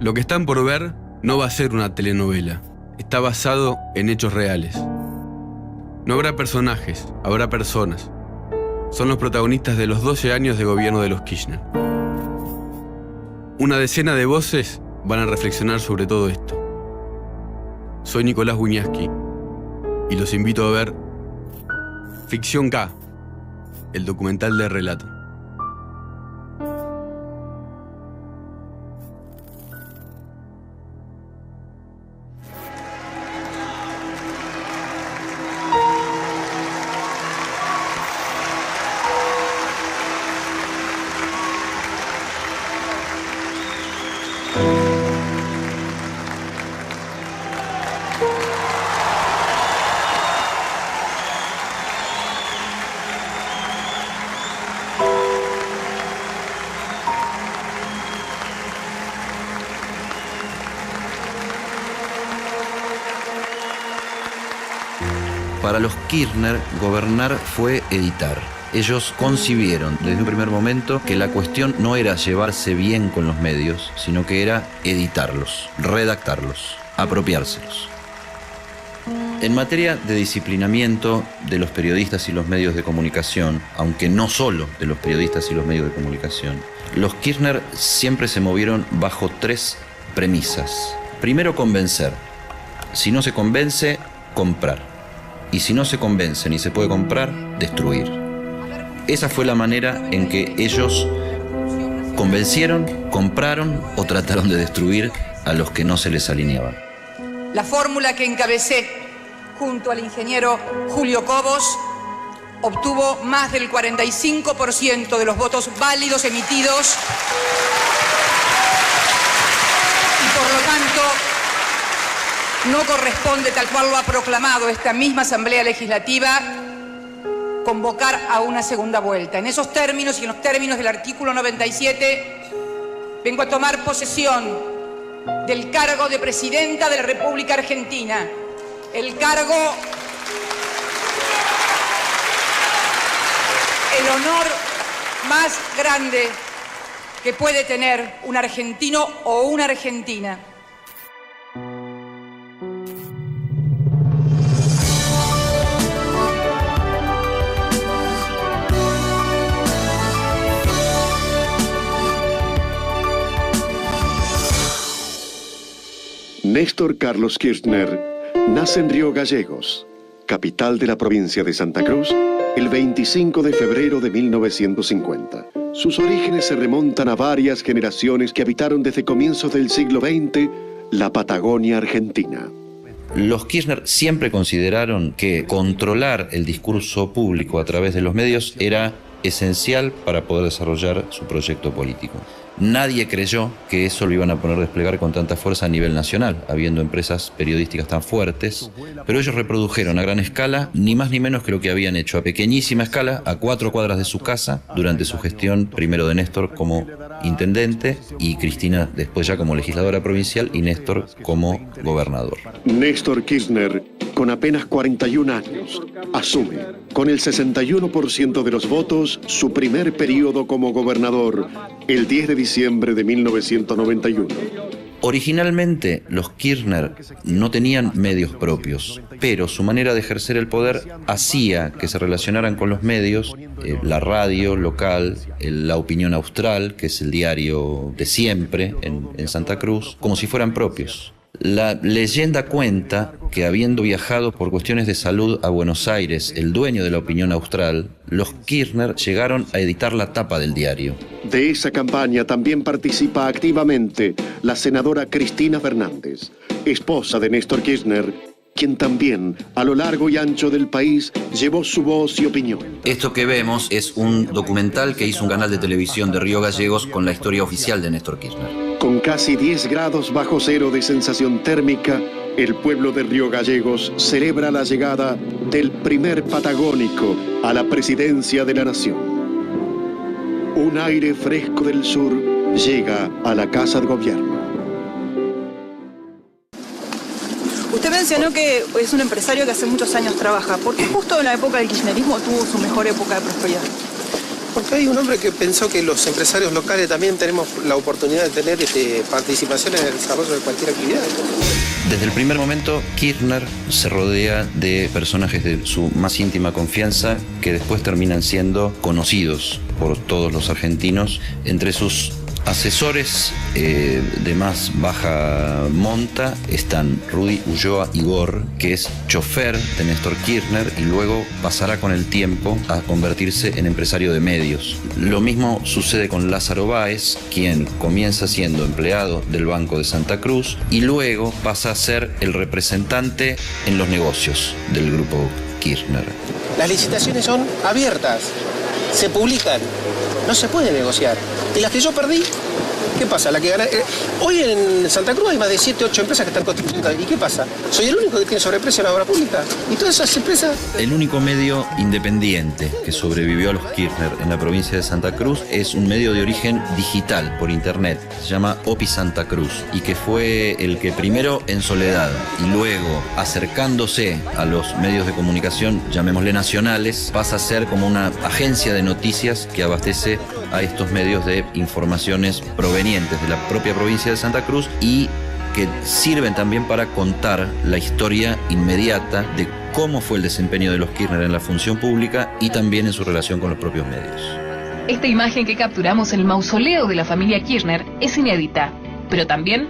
Lo que están por ver no va a ser una telenovela. Está basado en hechos reales. No habrá personajes, habrá personas. Son los protagonistas de los 12 años de gobierno de los Kirchner. Una decena de voces van a reflexionar sobre todo esto. Soy Nicolás Wiñaski y los invito a ver Ficción K, el documental de Relato. Para los Kirchner, gobernar fue editar. Ellos concibieron desde un primer momento que la cuestión no era llevarse bien con los medios, sino que era editarlos, redactarlos, apropiárselos. En materia de disciplinamiento de los periodistas y los medios de comunicación, aunque no solo de los periodistas y los medios de comunicación, los Kirchner siempre se movieron bajo 3 premisas. Primero, convencer. Si no se convence, comprar. Y si no se convence ni se puede comprar, destruir. Esa fue la manera en que ellos convencieron, compraron o trataron de destruir a los que no se les alineaban. La fórmula que encabecé junto al ingeniero Julio Cobos obtuvo más del 45% de los votos válidos emitidos y por lo tanto no corresponde, tal cual lo ha proclamado esta misma Asamblea Legislativa, convocar a una segunda vuelta. En esos términos y en los términos del artículo 97, vengo a tomar posesión del cargo de Presidenta de la República Argentina, el cargo, el honor más grande que puede tener un argentino o una argentina. Néstor Carlos Kirchner nace en Río Gallegos, capital de la provincia de Santa Cruz, el 25 de febrero de 1950. Sus orígenes se remontan a varias generaciones que habitaron desde comienzos del siglo XX la Patagonia Argentina. Los Kirchner siempre consideraron que controlar el discurso público a través de los medios era esencial para poder desarrollar su proyecto político. Nadie creyó que eso lo iban a poner a desplegar con tanta fuerza a nivel nacional, habiendo empresas periodísticas tan fuertes, pero ellos reprodujeron a gran escala, ni más ni menos que lo que habían hecho a pequeñísima escala, a 4 cuadras de su casa, durante su gestión, primero de Néstor como intendente y Cristina después ya como legisladora provincial y Néstor como gobernador. Néstor Kirchner, con apenas 41 años, asume con el 61% de los votos su primer periodo como gobernador, el 10 de diciembre de 1991. Originalmente, los Kirchner no tenían medios propios, pero su manera de ejercer el poder hacía que se relacionaran con los medios, la radio local, La Opinión Austral, que es el diario de siempre en Santa Cruz, como si fueran propios. La leyenda cuenta que, habiendo viajado por cuestiones de salud a Buenos Aires, el dueño de La Opinión Austral, los Kirchner llegaron a editar la tapa del diario. De esa campaña también participa activamente la senadora Cristina Fernández, esposa de Néstor Kirchner, quien también, a lo largo y ancho del país, llevó su voz y opinión. Esto que vemos es un documental que hizo un canal de televisión de Río Gallegos con la historia oficial de Néstor Kirchner. Con casi 10 grados bajo cero de sensación térmica, el pueblo de Río Gallegos celebra la llegada del primer patagónico a la presidencia de la nación. Un aire fresco del sur llega a la Casa de Gobierno. Usted mencionó que es un empresario que hace muchos años trabaja. ¿Por qué justo en la época del kirchnerismo tuvo su mejor época de prosperidad? Porque hay un hombre que pensó que los empresarios locales también tenemos la oportunidad de tener participación en el desarrollo de cualquier actividad. Desde el primer momento, Kirchner se rodea de personajes de su más íntima confianza que después terminan siendo conocidos por todos los argentinos. Entre sus asesores de más baja monta están Rudy Ulloa Igor, que es chofer de Néstor Kirchner y luego pasará con el tiempo a convertirse en empresario de medios. Lo mismo sucede con Lázaro Báez, quien comienza siendo empleado del Banco de Santa Cruz y luego pasa a ser el representante en los negocios del grupo Kirchner. Las licitaciones son abiertas, se publican, no se puede negociar. Y las que yo perdí, ¿qué pasa? La que gana, hoy en Santa Cruz hay más de 7, 8 empresas que están constituidas. ¿Y qué pasa? ¿Soy el único que tiene sobreprecio en la obra pública? ¿Y todas esas empresas? El único medio independiente que sobrevivió a los Kirchner en la provincia de Santa Cruz es un medio de origen digital por internet. Se llama OPI Santa Cruz y que fue el que primero en soledad y luego acercándose a los medios de comunicación, llamémosle nacionales, pasa a ser como una agencia de noticias que abastece a estos medios de informaciones provenientes de la propia provincia de Santa Cruz y que sirven también para contar la historia inmediata de cómo fue el desempeño de los Kirchner en la función pública y también en su relación con los propios medios. Esta imagen que capturamos en el mausoleo de la familia Kirchner es inédita, pero también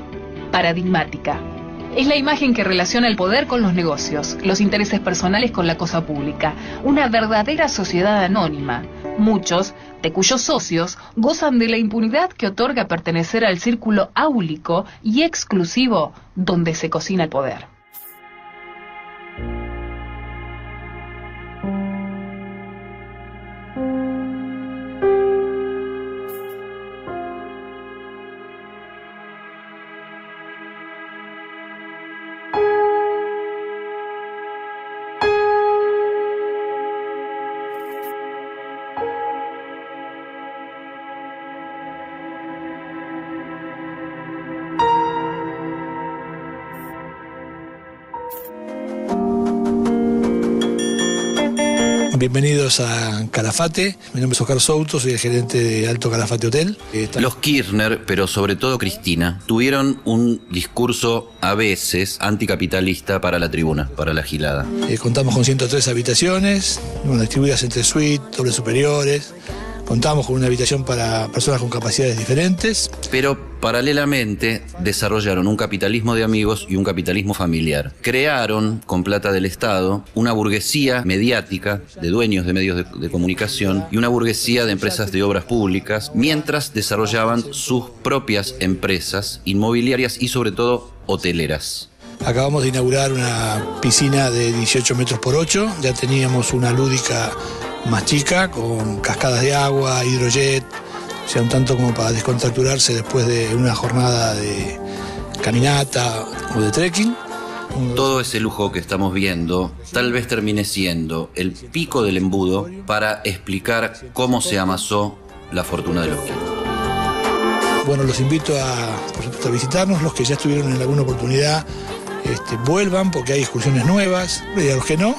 paradigmática. Es la imagen que relaciona el poder con los negocios, los intereses personales con la cosa pública, una verdadera sociedad anónima. Muchos de cuyos socios gozan de la impunidad que otorga pertenecer al círculo áulico y exclusivo donde se cocina el poder. Bienvenidos a Calafate. Mi nombre es Oscar Souto, soy el gerente de Alto Calafate Hotel. Los Kirchner, pero sobre todo Cristina, tuvieron un discurso a veces anticapitalista para la tribuna, para la gilada. Contamos con 103 habitaciones, distribuidas entre suites, dobles superiores. Contamos con una habitación para personas con capacidades diferentes. Pero paralelamente desarrollaron un capitalismo de amigos y un capitalismo familiar. Crearon, con plata del Estado, una burguesía mediática de dueños de medios de comunicación y una burguesía de empresas de obras públicas, mientras desarrollaban sus propias empresas inmobiliarias y sobre todo hoteleras. Acabamos de inaugurar una piscina de 18 metros por 8. Ya teníamos una lúdica más chica, con cascadas de agua, hidrojet, o sea, un tanto como para descontracturarse después de una jornada de caminata o de trekking. Todo ese lujo que estamos viendo tal vez termine siendo el pico del embudo para explicar cómo se amasó la fortuna de los Kirchner. Bueno, los invito por supuesto, a visitarnos. Los que ya estuvieron en alguna oportunidad, vuelvan porque hay excursiones nuevas. Y a los que no,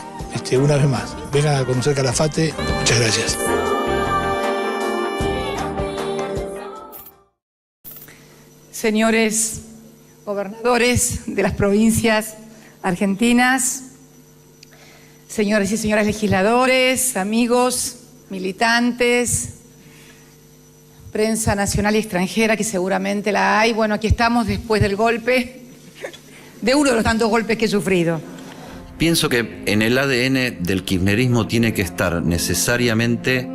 una vez más, vengan a conocer Calafate. Muchas gracias. Señores gobernadores de las provincias argentinas, señoras y señoras legisladores, amigos, militantes, prensa nacional y extranjera, que seguramente la hay. Bueno, aquí estamos después del golpe, de uno de los tantos golpes que he sufrido. Pienso que en el ADN del kirchnerismo tiene que estar necesariamente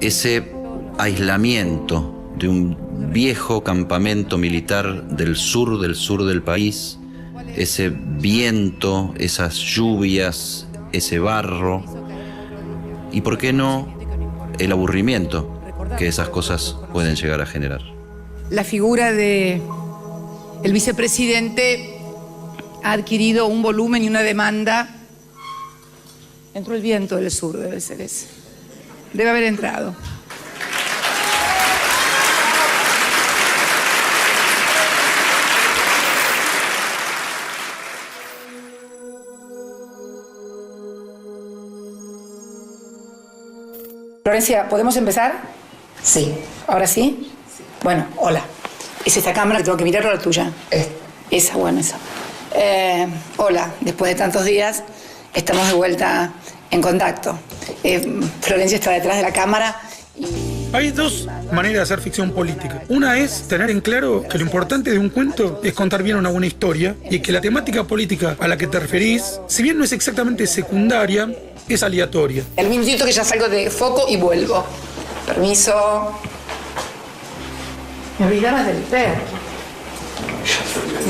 ese aislamiento de un viejo campamento militar del sur del país, ese viento, esas lluvias, ese barro y, ¿por qué no?, el aburrimiento que esas cosas pueden llegar a generar. La figura de el vicepresidente ha adquirido un volumen y una demanda. Entró el viento del sur, debe ser ese. Debe haber entrado. Florencia, ¿podemos empezar? Sí. ¿Ahora sí? Bueno, hola. ¿Es esta cámara que tengo que mirar o la tuya? Esa, bueno, esa. Hola, después de tantos días estamos de vuelta en contacto. Florencia está detrás de la cámara y... Hay dos maneras de hacer ficción política. Una es tener en claro que lo importante de un cuento es contar bien una buena historia y que la temática política a la que te referís, si bien no es exactamente secundaria, es aleatoria. El minutito que ya salgo de foco y vuelvo. Permiso. Me olvidaba del perro.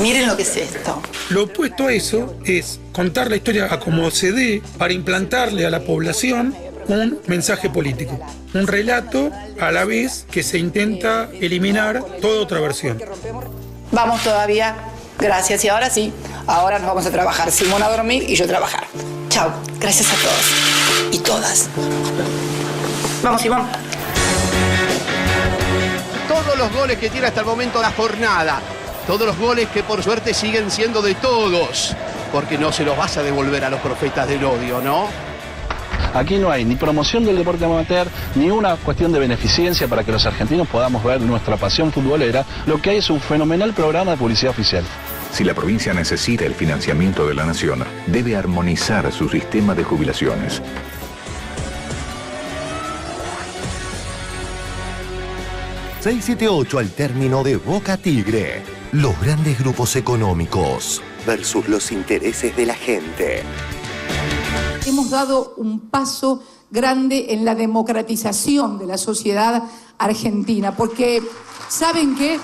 Miren lo que es esto. Lo opuesto a eso es contar la historia a como se dé para implantarle a la población un mensaje político, un relato a la vez que se intenta eliminar toda otra versión. Vamos todavía, gracias. Y ahora sí, ahora nos vamos a trabajar. Simón a dormir y yo a trabajar. Chao, gracias a todos y todas. Vamos, Simón. Todos los goles que tiene hasta el momento la jornada, todos los goles que por suerte siguen siendo de todos, porque no se los vas a devolver a los profetas del odio, ¿no? Aquí no hay ni promoción del deporte amateur, ni una cuestión de beneficencia para que los argentinos podamos ver nuestra pasión futbolera. Lo que hay es un fenomenal programa de publicidad oficial. Si la provincia necesita el financiamiento de la nación, debe armonizar su sistema de jubilaciones. ...678 al término de Boca Tigre. Los grandes grupos económicos versus los intereses de la gente. Hemos dado un paso grande en la democratización de la sociedad argentina, porque ¿saben qué?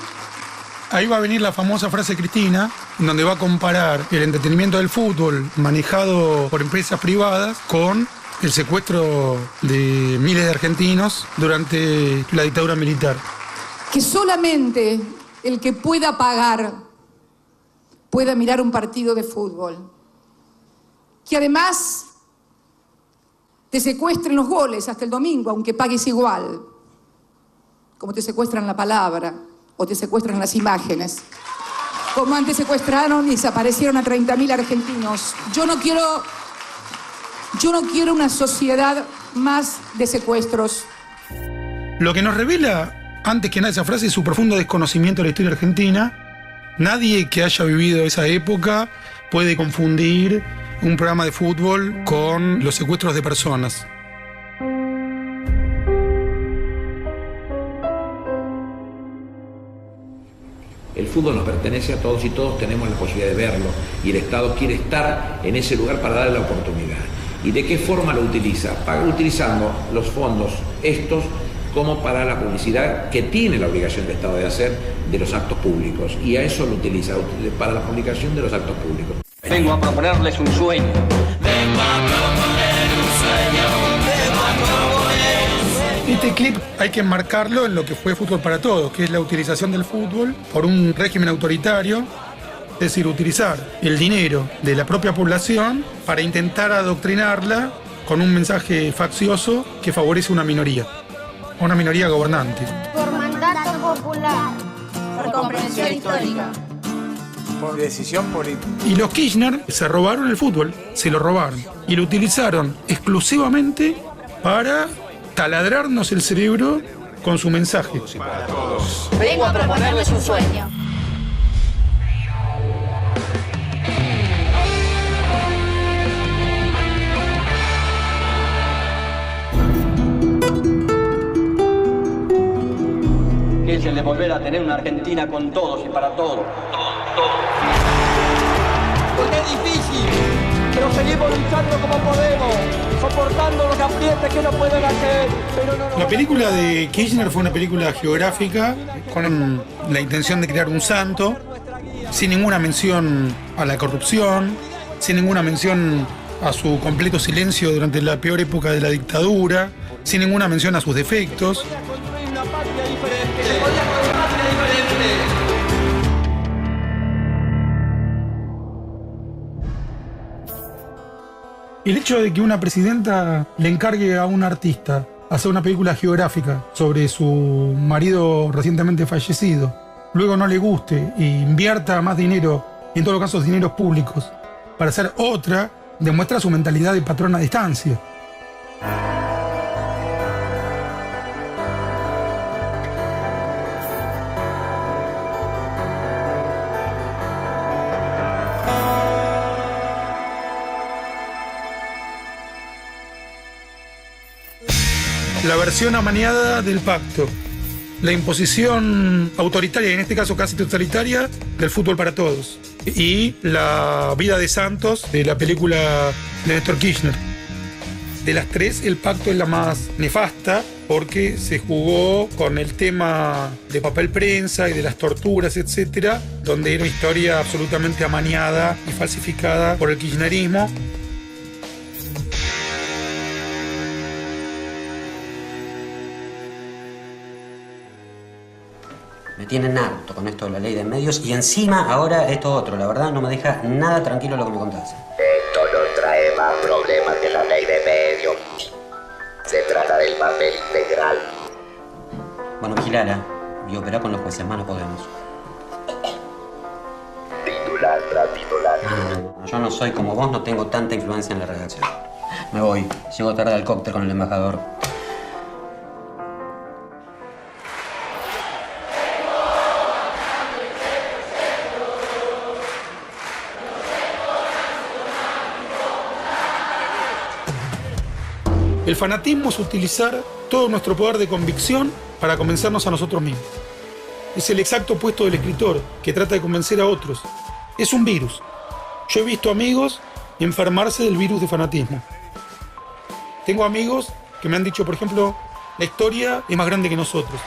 Ahí va a venir la famosa frase de Cristina, en donde va a comparar el entretenimiento del fútbol manejado por empresas privadas con el secuestro de miles de argentinos durante la dictadura militar. Que solamente el que pueda pagar pueda mirar un partido de fútbol. Que además te secuestren los goles hasta el domingo, aunque pagues igual. Como te secuestran la palabra o te secuestran las imágenes. Como antes secuestraron y desaparecieron a 30.000 argentinos. Yo no quiero una sociedad más de secuestros. Lo que nos revela, antes que nada, esa frase es su profundo desconocimiento de la historia argentina. Nadie que haya vivido esa época puede confundir un programa de fútbol con los secuestros de personas. El fútbol nos pertenece a todos y todos tenemos la posibilidad de verlo y el Estado quiere estar en ese lugar para darle la oportunidad. ¿Y de qué forma lo utiliza? Utilizando los fondos estos como para la publicidad que tiene la obligación del Estado de hacer de los actos públicos, y a eso lo utiliza, para la publicación de los actos públicos. Vengo a proponerles un sueño. Vengo a proponer un sueño. Vengo a proponer un sueño. Este clip hay que enmarcarlo en lo que fue Fútbol para Todos, que es la utilización del fútbol por un régimen autoritario, es decir, utilizar el dinero de la propia población para intentar adoctrinarla con un mensaje faccioso que favorece una minoría gobernante. Por mandato popular. Por comprensión histórica. Por decisión política. Y los Kirchner se robaron el fútbol, se lo robaron y lo utilizaron exclusivamente para taladrarnos el cerebro con su mensaje. Para todos. Vengo a proponerles un sueño. Que es el de volver a tener una Argentina con todos y para todos. Porque es difícil, pero seguimos luchando como podemos, soportando los aprietes que no pueden hacer, pero no. La película de Kirchner fue una película geográfica con la intención de crear un santo, sin ninguna mención a la corrupción, sin ninguna mención a su completo silencio durante la peor época de la dictadura, sin ninguna mención a sus defectos. El hecho de que una presidenta le encargue a un artista hacer una película geográfica sobre su marido recientemente fallecido, luego no le guste e invierta más dinero, y en todos los casos dineros públicos, para hacer otra, demuestra su mentalidad de patrona a distancia. la versión amañada del pacto, la imposición autoritaria, y en este caso casi totalitaria, del fútbol para todos, y la vida de Santos de la película de Néstor Kirchner. De las tres, el pacto es la más nefasta porque se jugó con el tema de papel prensa y de las torturas, etcétera, donde era una historia absolutamente amañada y falsificada por el kirchnerismo. Me tienen harto con esto de la ley de medios y encima ahora esto otro. La verdad no me deja nada tranquilo lo que me contás. Esto nos trae más problemas que la ley de medios. Se trata del papel integral. Bueno, vigilala y operá con los jueces, más no podemos. Titular tras titular. No, yo no soy como vos, no tengo tanta influencia en la redacción. Me voy, llego tarde al cóctel con el embajador. El fanatismo es utilizar todo nuestro poder de convicción para convencernos a nosotros mismos. Es el exacto opuesto del escritor, que trata de convencer a otros. Es un virus. Yo he visto amigos enfermarse del virus de fanatismo. Tengo amigos que me han dicho, por ejemplo, la historia es más grande que nosotros.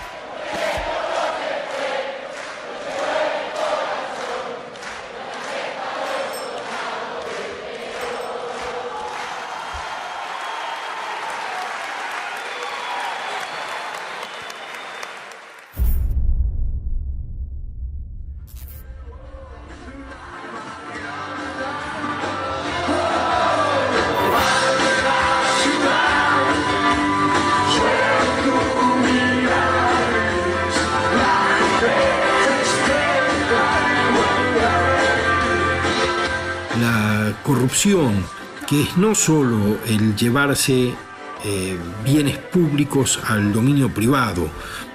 Corrupción, que es no solo el llevarse bienes públicos al dominio privado,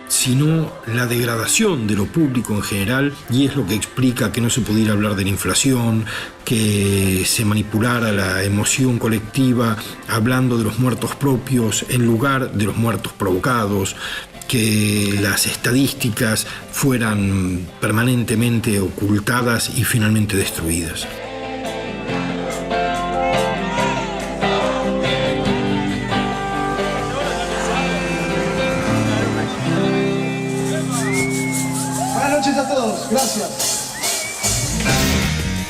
sino la degradación de lo público en general, y es lo que explica que no se pudiera hablar de la inflación, que se manipulara la emoción colectiva hablando de los muertos propios en lugar de los muertos provocados, que las estadísticas fueran permanentemente ocultadas y finalmente destruidas. Gracias.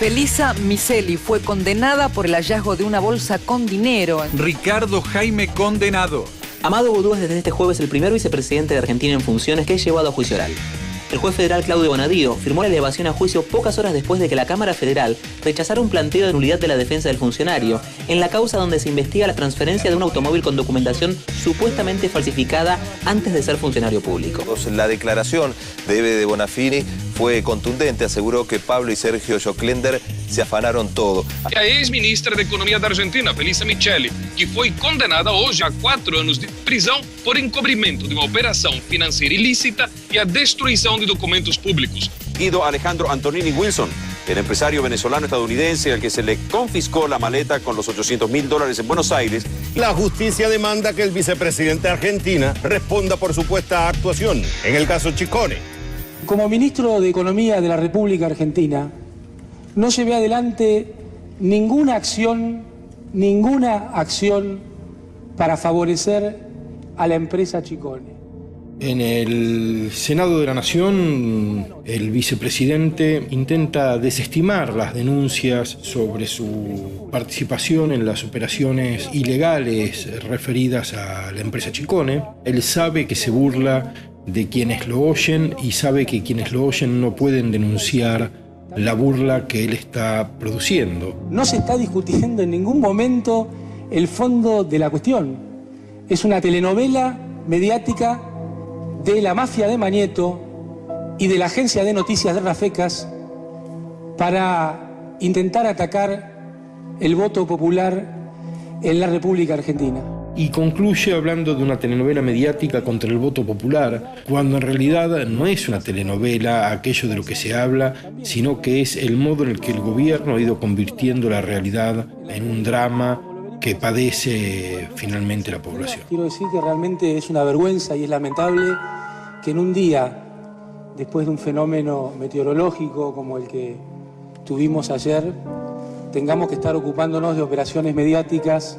Felisa Miseli fue condenada por el hallazgo de una bolsa con dinero. Ricardo Jaime condenado. Amado Boudou es desde este jueves el primer vicepresidente de Argentina en funciones que es llevado a juicio oral. El juez federal Claudio Bonadío firmó la elevación a juicio pocas horas después de que la Cámara Federal rechazara un planteo de nulidad de la defensa del funcionario en la causa donde se investiga la transferencia de un automóvil con documentación supuestamente falsificada antes de ser funcionario público. La declaración de Eve de Bonafini fue contundente, aseguró que Pablo y Sergio Joclender se afanaron todo. A ex-ministra de Economia da Argentina, Felisa Micheli, que foi condenada hoje a 4 anos de prisão por encobrimento de uma operação financeira ilícita e a destruição de documentos públicos. Guido Alejandro Antonini Wilson, el empresario venezolano-estadounidense al que se le confiscó la maleta con los $800.000 en Buenos Aires. La justicia demanda que el vicepresidente de Argentina responda por supuesta actuación en el caso Chicone. Como ministro de Economía de la República Argentina, no llevé adelante ninguna acción para favorecer a la empresa Chicone. En el Senado de la Nación, el vicepresidente intenta desestimar las denuncias sobre su participación en las operaciones ilegales referidas a la empresa Chicone. Él sabe que se burla de quienes lo oyen y sabe que quienes lo oyen no pueden denunciar la burla que él está produciendo. No se está discutiendo en ningún momento el fondo de la cuestión. Es una telenovela mediática de la mafia de Mañeto y de la agencia de noticias de Rafecas para intentar atacar el voto popular en la República Argentina. Y concluye hablando de una telenovela mediática contra el voto popular, cuando en realidad no es una telenovela aquello de lo que se habla, sino que es el modo en el que el gobierno ha ido convirtiendo la realidad en un drama que padece finalmente la población. Quiero decir que realmente es una vergüenza y es lamentable que en un día, después de un fenómeno meteorológico como el que tuvimos ayer, tengamos que estar ocupándonos de operaciones mediáticas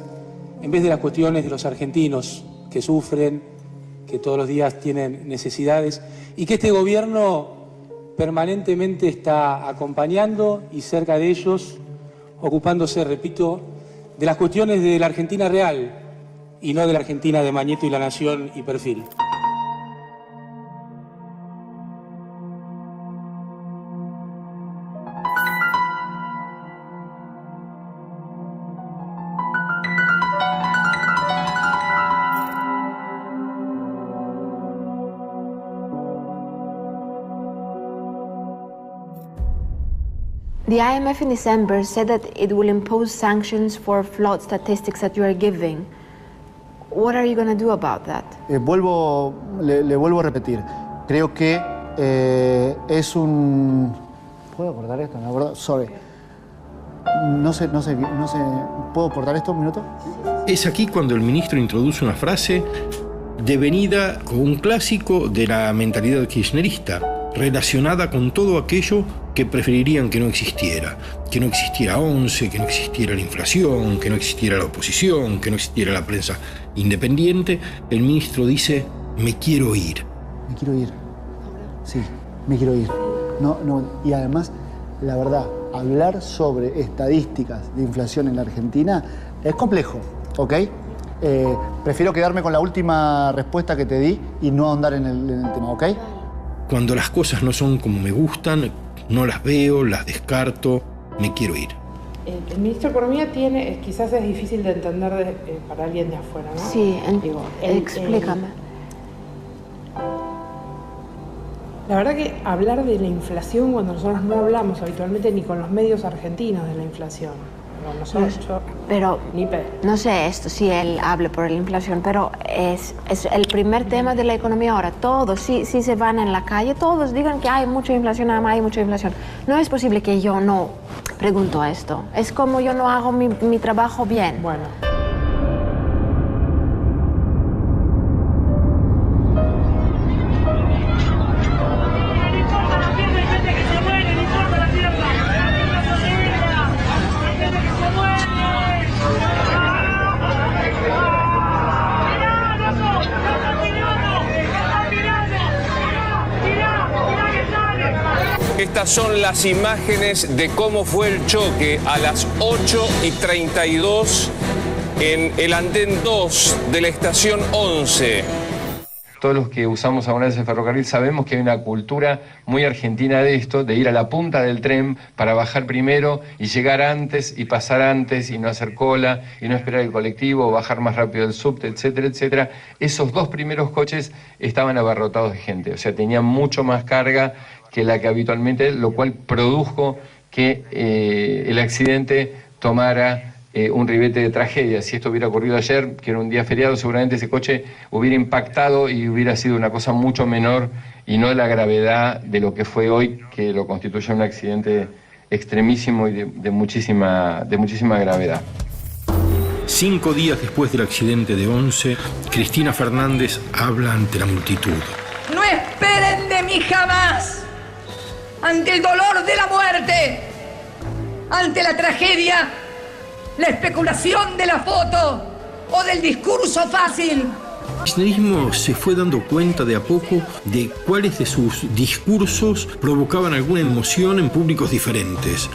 en vez de las cuestiones de los argentinos que sufren, que todos los días tienen necesidades, y que este gobierno permanentemente está acompañando y cerca de ellos, ocupándose, repito, de las cuestiones de la Argentina real y no de la Argentina de Mañeto y La Nación y Perfil. The IMF in December said that it will impose sanctions for flawed statistics that you are giving. What are you going to do about that? Le vuelvo a repetir. Creo que es un... ¿Puedo cortar esto? No, ¿verdad? Sorry. No sé. ¿Puedo cortar esto un minuto? Es aquí cuando el ministro introduce una frase devenida como un clásico de la mentalidad kirchnerista, relacionada con todo aquello que preferirían que no existiera 11, que no existiera la inflación, que no existiera la oposición, que no existiera la prensa independiente. El ministro dice: me quiero ir. Me quiero ir. Sí, me quiero ir. No, y además, la verdad, hablar sobre estadísticas de inflación en la Argentina es complejo, ¿ok? Prefiero quedarme con la última respuesta que te di y no ahondar en el tema, ¿ok? Cuando las cosas no son como me gustan, no las veo, las descarto, me quiero ir. El ministro de Economía tiene, quizás es difícil de entender para alguien de afuera, ¿no? Sí, explícame. La verdad que hablar de la inflación cuando nosotros no hablamos habitualmente ni con los medios argentinos de la inflación. Pero no sé esto, si él hable por la inflación, pero es el primer tema de la economía ahora. Todos, si se van en la calle, todos digan que hay mucha inflación, hay mucha inflación. No es posible que yo no pregunto esto. Es como yo no hago mi trabajo bien. Bueno. Estas son las imágenes de cómo fue el choque a las 8:32 en el andén 2 de la estación 11. Todos los que usamos alguna vez el ferrocarril sabemos que hay una cultura muy argentina de esto, de ir a la punta del tren para bajar primero y llegar antes y pasar antes y no hacer cola y no esperar el colectivo o bajar más rápido el subte, etcétera, etcétera. Esos dos primeros coches estaban abarrotados de gente, o sea, tenían mucho más carga que la que habitualmente, lo cual produjo que el accidente tomara un ribete de tragedia. Si esto hubiera ocurrido ayer, que era un día feriado, seguramente ese coche hubiera impactado y hubiera sido una cosa mucho menor y no la gravedad de lo que fue hoy, que lo constituye un accidente extremísimo y de muchísima gravedad. 5 días después del accidente de 11, Cristina Fernández habla ante la multitud. No esperen de mí jamás. Ante el dolor de la muerte, ante la tragedia, la especulación de la foto o del discurso fácil. El kirchnerismo se fue dando cuenta de a poco de cuáles de sus discursos provocaban alguna emoción en públicos diferentes.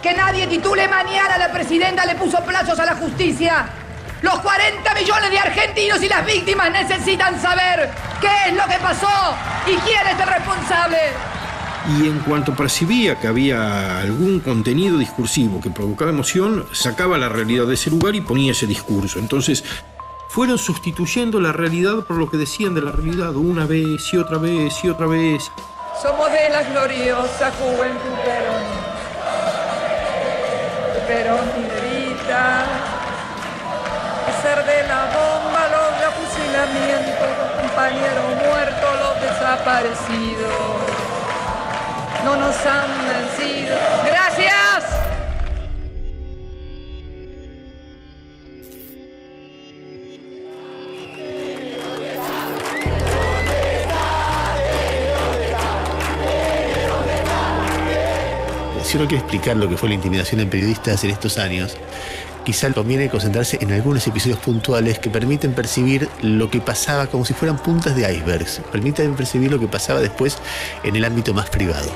Que nadie titule mañana la presidenta le puso plazos a la justicia. Los 40 millones de argentinos y las víctimas necesitan saber qué es lo que pasó y quién es el responsable. Y en cuanto percibía que había algún contenido discursivo que provocaba emoción, sacaba la realidad de ese lugar y ponía ese discurso. Entonces, fueron sustituyendo la realidad por lo que decían de la realidad una vez y otra vez y otra vez. Somos de la gloriosa juventud peronista. Ser de la bomba, los de fusilamiento, los compañeros muertos, los desaparecidos. No nos han vencido. ¡Gracias! si uno quiere explicar lo que fue la intimidación en periodistas en estos años, quizá conviene concentrarse en algunos episodios puntuales que permiten percibir lo que pasaba como si fueran puntas de icebergs, permiten percibir lo que pasaba después en el ámbito más privado.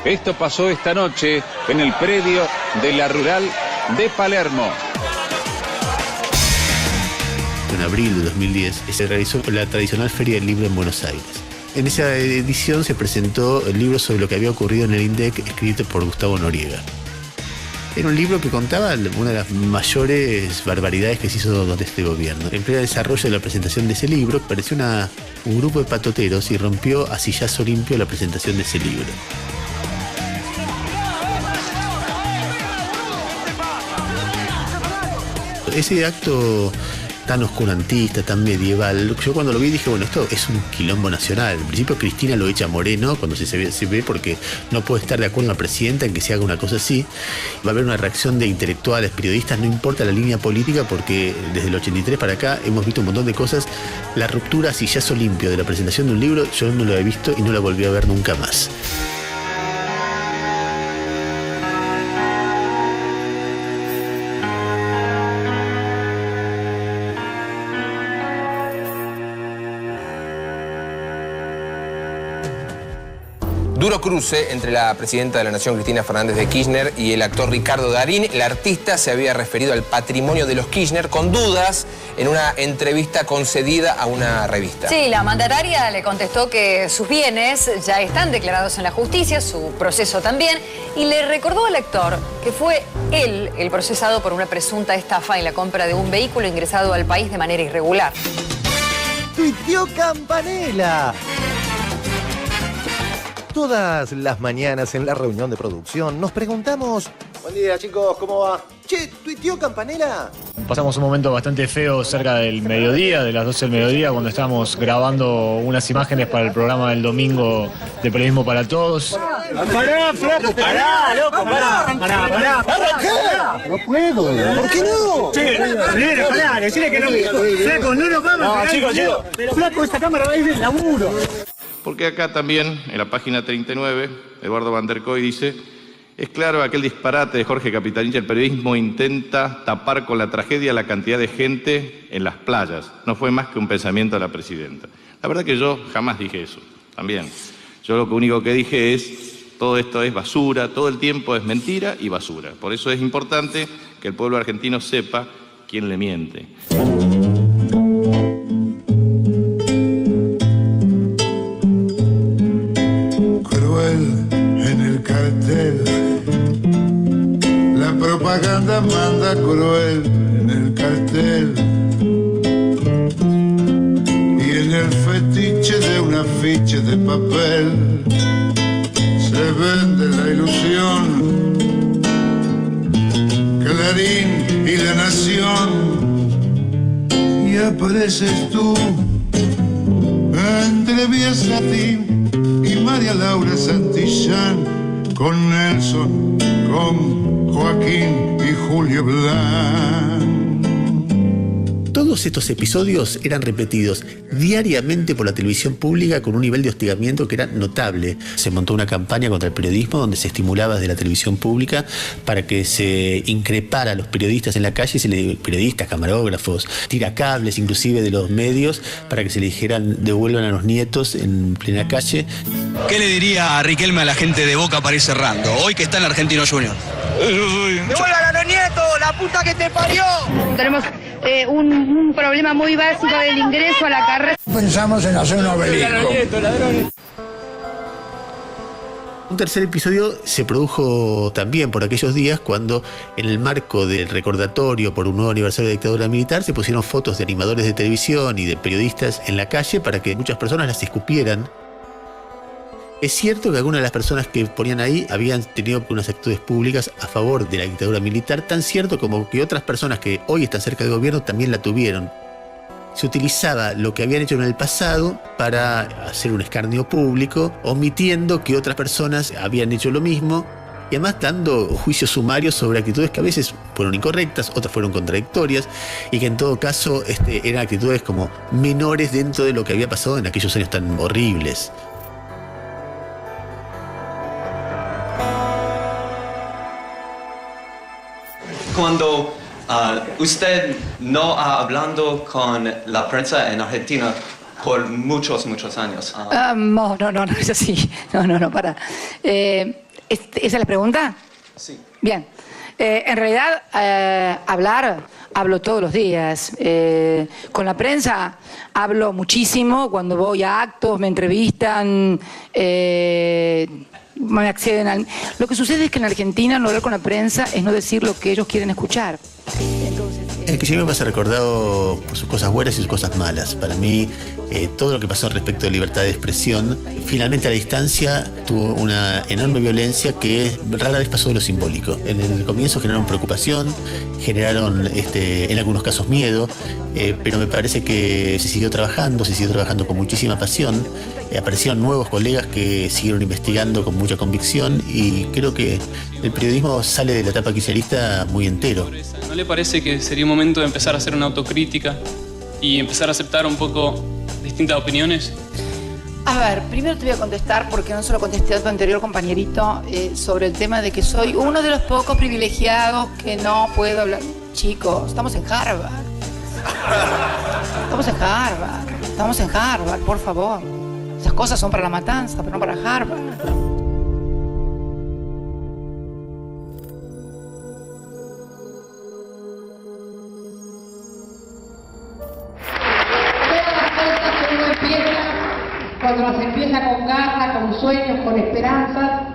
Esto pasó esta noche en el predio de la Rural de Palermo. En abril de 2010 se realizó la tradicional Feria del Libro en Buenos Aires. En esa edición se presentó el libro sobre lo que había ocurrido en el INDEC, escrito por Gustavo Noriega. Era un libro que contaba una de las mayores barbaridades que se hizo durante este gobierno. En pleno desarrollo de la presentación de ese libro, apareció un grupo de patoteros y rompió a sillazo limpio la presentación de ese libro. Ese acto tan oscurantista, tan medieval, yo cuando lo vi dije, bueno, esto es un quilombo nacional. Al principio Cristina lo echa a Moreno cuando se ve porque no puede estar de acuerdo con la presidenta en que se haga una cosa así. Va a haber una reacción de intelectuales, periodistas, no importa la línea política, porque desde el 83 para acá hemos visto un montón de cosas. La ruptura a sillazo limpio de la presentación de un libro yo no lo he visto y no la volví a ver nunca más. Duro cruce entre la presidenta de la Nación, Cristina Fernández de Kirchner, y el actor Ricardo Darín. La artista se había referido al patrimonio de los Kirchner con dudas en una entrevista concedida a una revista. Sí, la mandataria le contestó que sus bienes ya están declarados en la justicia, su proceso también, y le recordó al actor que fue él el procesado por una presunta estafa en la compra de un vehículo ingresado al país de manera irregular. ¡Tuiteó Campanella! Todas las mañanas en la reunión de producción nos preguntamos... Buen día, chicos, ¿cómo va? Che, ¿tuiteó Campanella? Pasamos un momento bastante feo cerca del mediodía, de las 12 del mediodía, cuando estábamos grabando unas imágenes para el programa del domingo de Periodismo para Todos. ¡Pará, flaco! ¡Pará, loco! ¡Pará! ¿Para qué? No puedo. ¿Por qué no? Che, pará, decirle que no. Flaco, no nos vamos a chicos. Pero flaco, esta cámara va a ir del laburo. Porque acá también, en la página 39, Eduardo Van der Koy dice: es claro aquel disparate de Jorge Capitanich, el periodismo intenta tapar con la tragedia la cantidad de gente en las playas. No fue más que un pensamiento de la presidenta. La verdad que yo jamás dije eso, también. Yo lo único que dije es, todo esto es basura, todo el tiempo es mentira y basura. Por eso es importante que el pueblo argentino sepa quién le miente. La propaganda manda cruel en el cartel y en el fetiche de un afiche de papel se vende la ilusión. Clarín y La Nación y apareces tú entre Biasatín y María Laura Santillán, con Nelson, con Joaquín y Julio Blanc. Todos estos episodios eran repetidos diariamente por la televisión pública con un nivel de hostigamiento que era notable. Se montó una campaña contra el periodismo donde se estimulaba desde la televisión pública para que se increpara a los periodistas en la calle, periodistas, camarógrafos, tiracables inclusive de los medios, para que se le dijeran devuelvan a los nietos en plena calle. ¿Qué le diría a Riquelme a la gente de Boca para ir cerrando, hoy que está en el Argentino Junior? ¡Devuelvan a los nietos, la puta que te parió! Tenemos un problema muy básico del ingreso a la carrera. Pensamos en hacer un obelisco. Un tercer episodio se produjo también por aquellos días cuando, en el marco del recordatorio por un nuevo aniversario de la dictadura militar, se pusieron fotos de animadores de televisión y de periodistas en la calle para que muchas personas las escupieran. Es cierto que algunas de las personas que ponían ahí habían tenido unas actitudes públicas a favor de la dictadura militar, tan cierto como que otras personas que hoy están cerca del gobierno también la tuvieron. Se utilizaba lo que habían hecho en el pasado para hacer un escarnio público, omitiendo que otras personas habían hecho lo mismo y además dando juicios sumarios sobre actitudes que a veces fueron incorrectas, otras fueron contradictorias, y que en todo caso eran actitudes como menores dentro de lo que había pasado en aquellos años tan horribles. Cuando usted no ha hablado con la prensa en Argentina por muchos años. No, es así. No, para. ¿Esa es la pregunta? Sí. Bien. En realidad, hablo todos los días. Con la prensa hablo muchísimo. Cuando voy a actos, me entrevistan, me acceden al... Lo que sucede es que en Argentina no hablar con la prensa es no decir lo que ellos quieren escuchar. El kirchnerismo va a ser recordado por sus cosas buenas y sus cosas malas. Para mí, todo lo que pasó respecto de libertad de expresión, finalmente a la distancia tuvo una enorme violencia que rara vez pasó de lo simbólico. En el comienzo generaron preocupación, generaron en algunos casos miedo, pero me parece que se siguió trabajando con muchísima pasión. Aparecieron nuevos colegas que siguieron investigando con mucha convicción y creo que el periodismo sale de la etapa kirchnerista muy entero. ¿No le parece que sería un momento de empezar a hacer una autocrítica y empezar a aceptar un poco distintas opiniones? A ver, primero te voy a contestar, porque no se lo contesté a tu anterior compañerito, sobre el tema de que soy uno de los pocos privilegiados que no puedo hablar. Chicos, estamos en Harvard. Estamos en Harvard, por favor. Esas cosas son para la matanza, pero no para Harvard. Cuando las empieza con ganas, con sueños, con esperanzas,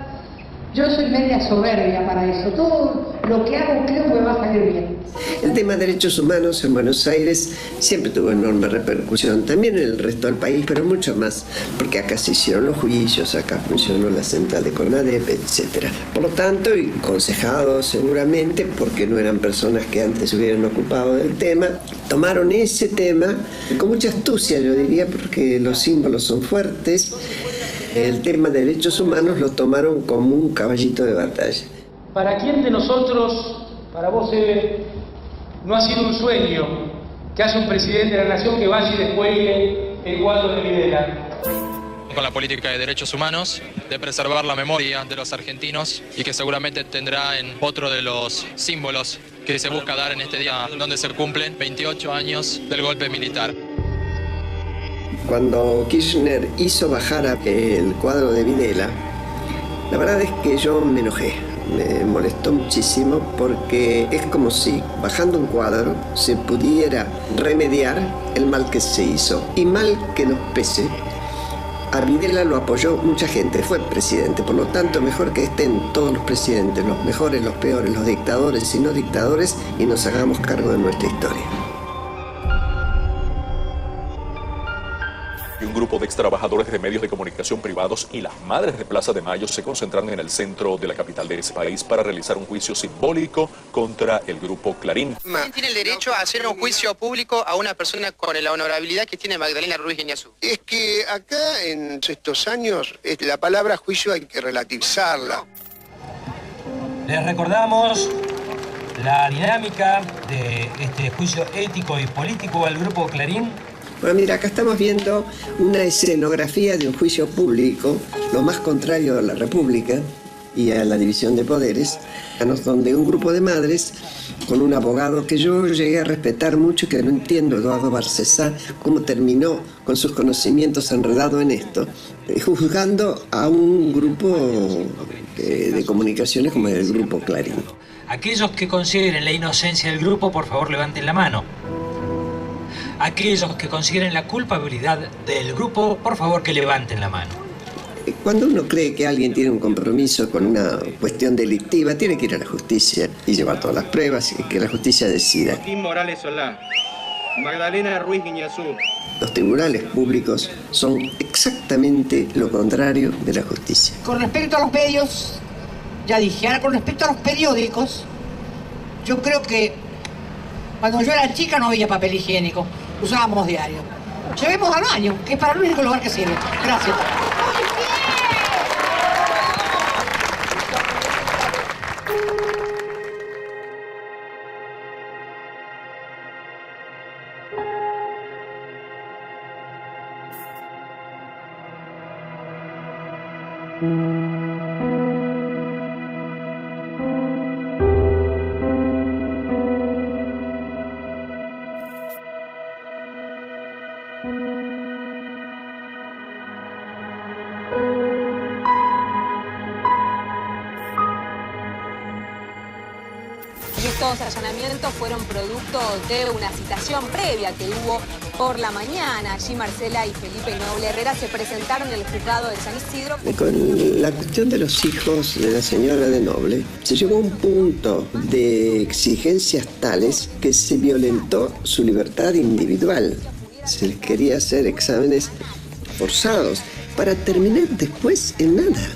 yo soy media soberbia para eso. Todo lo que hago creo que me va a salir bien. El tema de derechos humanos en Buenos Aires siempre tuvo enorme repercusión, también en el resto del país, pero mucho más, porque acá se hicieron los juicios, acá funcionó la central de CONADEP, etc. Por lo tanto, y aconsejados seguramente, porque no eran personas que antes se hubieran ocupado del tema, tomaron ese tema con mucha astucia, yo diría, porque los símbolos son fuertes. El tema de derechos humanos lo tomaron como un caballito de batalla. ¿Para quién de nosotros, para vos, Eve, no ha sido un sueño que haya un presidente de la nación que vaya y descuelgue el cuadro de Videla? Con la política de derechos humanos, de preservar la memoria de los argentinos y que seguramente tendrá en otro de los símbolos que se busca dar en este día donde se cumplen 28 años del golpe militar. Cuando Kirchner hizo bajar el cuadro de Videla, la verdad es que yo me enojé, me molestó muchísimo porque es como si bajando un cuadro se pudiera remediar el mal que se hizo. Y mal que nos pese, a Videla lo apoyó mucha gente, fue presidente, por lo tanto mejor que estén todos los presidentes, los mejores, los peores, los dictadores y no dictadores, y nos hagamos cargo de nuestra historia. Un grupo de ex trabajadores de medios de comunicación privados y las madres de Plaza de Mayo se concentran en el centro de la capital de ese país para realizar un juicio simbólico contra el grupo Clarín. ¿Quién tiene el derecho a hacer un juicio público a una persona con la honorabilidad que tiene Magdalena Ruiz Guiñazú? Es que acá en estos años la palabra juicio hay que relativizarla. Les recordamos la dinámica de este juicio ético y político al grupo Clarín. Bueno, mira, acá estamos viendo una escenografía de un juicio público, lo más contrario a la República y a la división de poderes, donde un grupo de madres, con un abogado que yo llegué a respetar mucho, que no entiendo, Eduardo Barcesá, cómo terminó con sus conocimientos enredado en esto, juzgando a un grupo de comunicaciones como el grupo Clarín. Aquellos que consideren la inocencia del grupo, por favor, levanten la mano. Aquellos que consideren la culpabilidad del grupo, por favor, que levanten la mano. Cuando uno cree que alguien tiene un compromiso con una cuestión delictiva, tiene que ir a la justicia y llevar todas las pruebas y que la justicia decida. Joaquín Morales Solá, Magdalena Ruiz Guiñazú. Los tribunales públicos son exactamente lo contrario de la justicia. Con respecto a los medios, ya dije, ahora con respecto a los periódicos, yo creo que cuando yo era chica no había papel higiénico, usábamos diario. Llevemos al baño, que es para el único lugar que sirve. Gracias. Estos allanamientos fueron producto de una citación previa que hubo por la mañana. Allí Marcela y Felipe Noble Herrera se presentaron en el juzgado de San Isidro. Con la cuestión de los hijos de la señora de Noble, se llegó a un punto de exigencias tales que se violentó su libertad individual. Se les quería hacer exámenes forzados para terminar después en nada.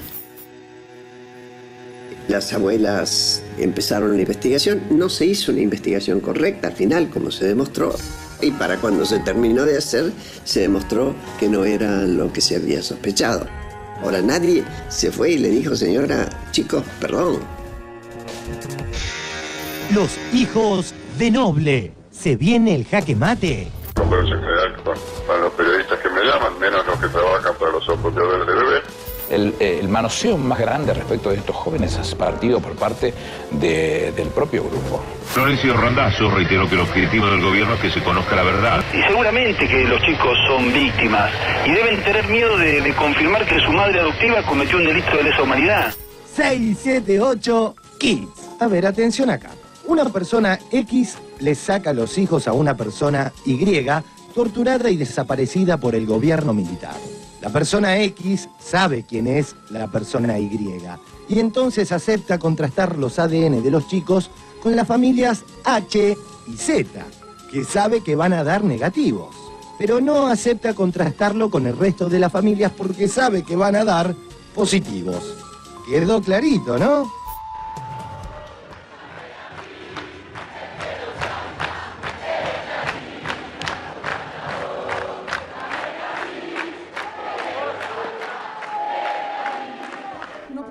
Las abuelas empezaron la investigación, no se hizo una investigación correcta al final, como se demostró. Y para cuando se terminó de hacer, se demostró que no era lo que se había sospechado. Ahora nadie se fue y le dijo, señora, chicos, perdón. Los hijos de Noble. ¿Se viene el jaque mate? No, pero en general, para los periodistas que me llaman, menos los que trabajan para los apropiadores de bebés. El manoseo más grande respecto de estos jóvenes es partido por parte del propio grupo. Florencio Randazzo reiteró que el objetivo del gobierno es que se conozca la verdad. Y seguramente que los chicos son víctimas y deben tener miedo de confirmar que su madre adoptiva cometió un delito de lesa humanidad. 678 Kids. A ver, atención acá. Una persona X le saca los hijos a una persona Y torturada y desaparecida por el gobierno militar. La persona X sabe quién es la persona Y y entonces acepta contrastar los ADN de los chicos con las familias H y Z, que sabe que van a dar negativos, pero no acepta contrastarlo con el resto de las familias porque sabe que van a dar positivos. Quedó clarito, ¿no?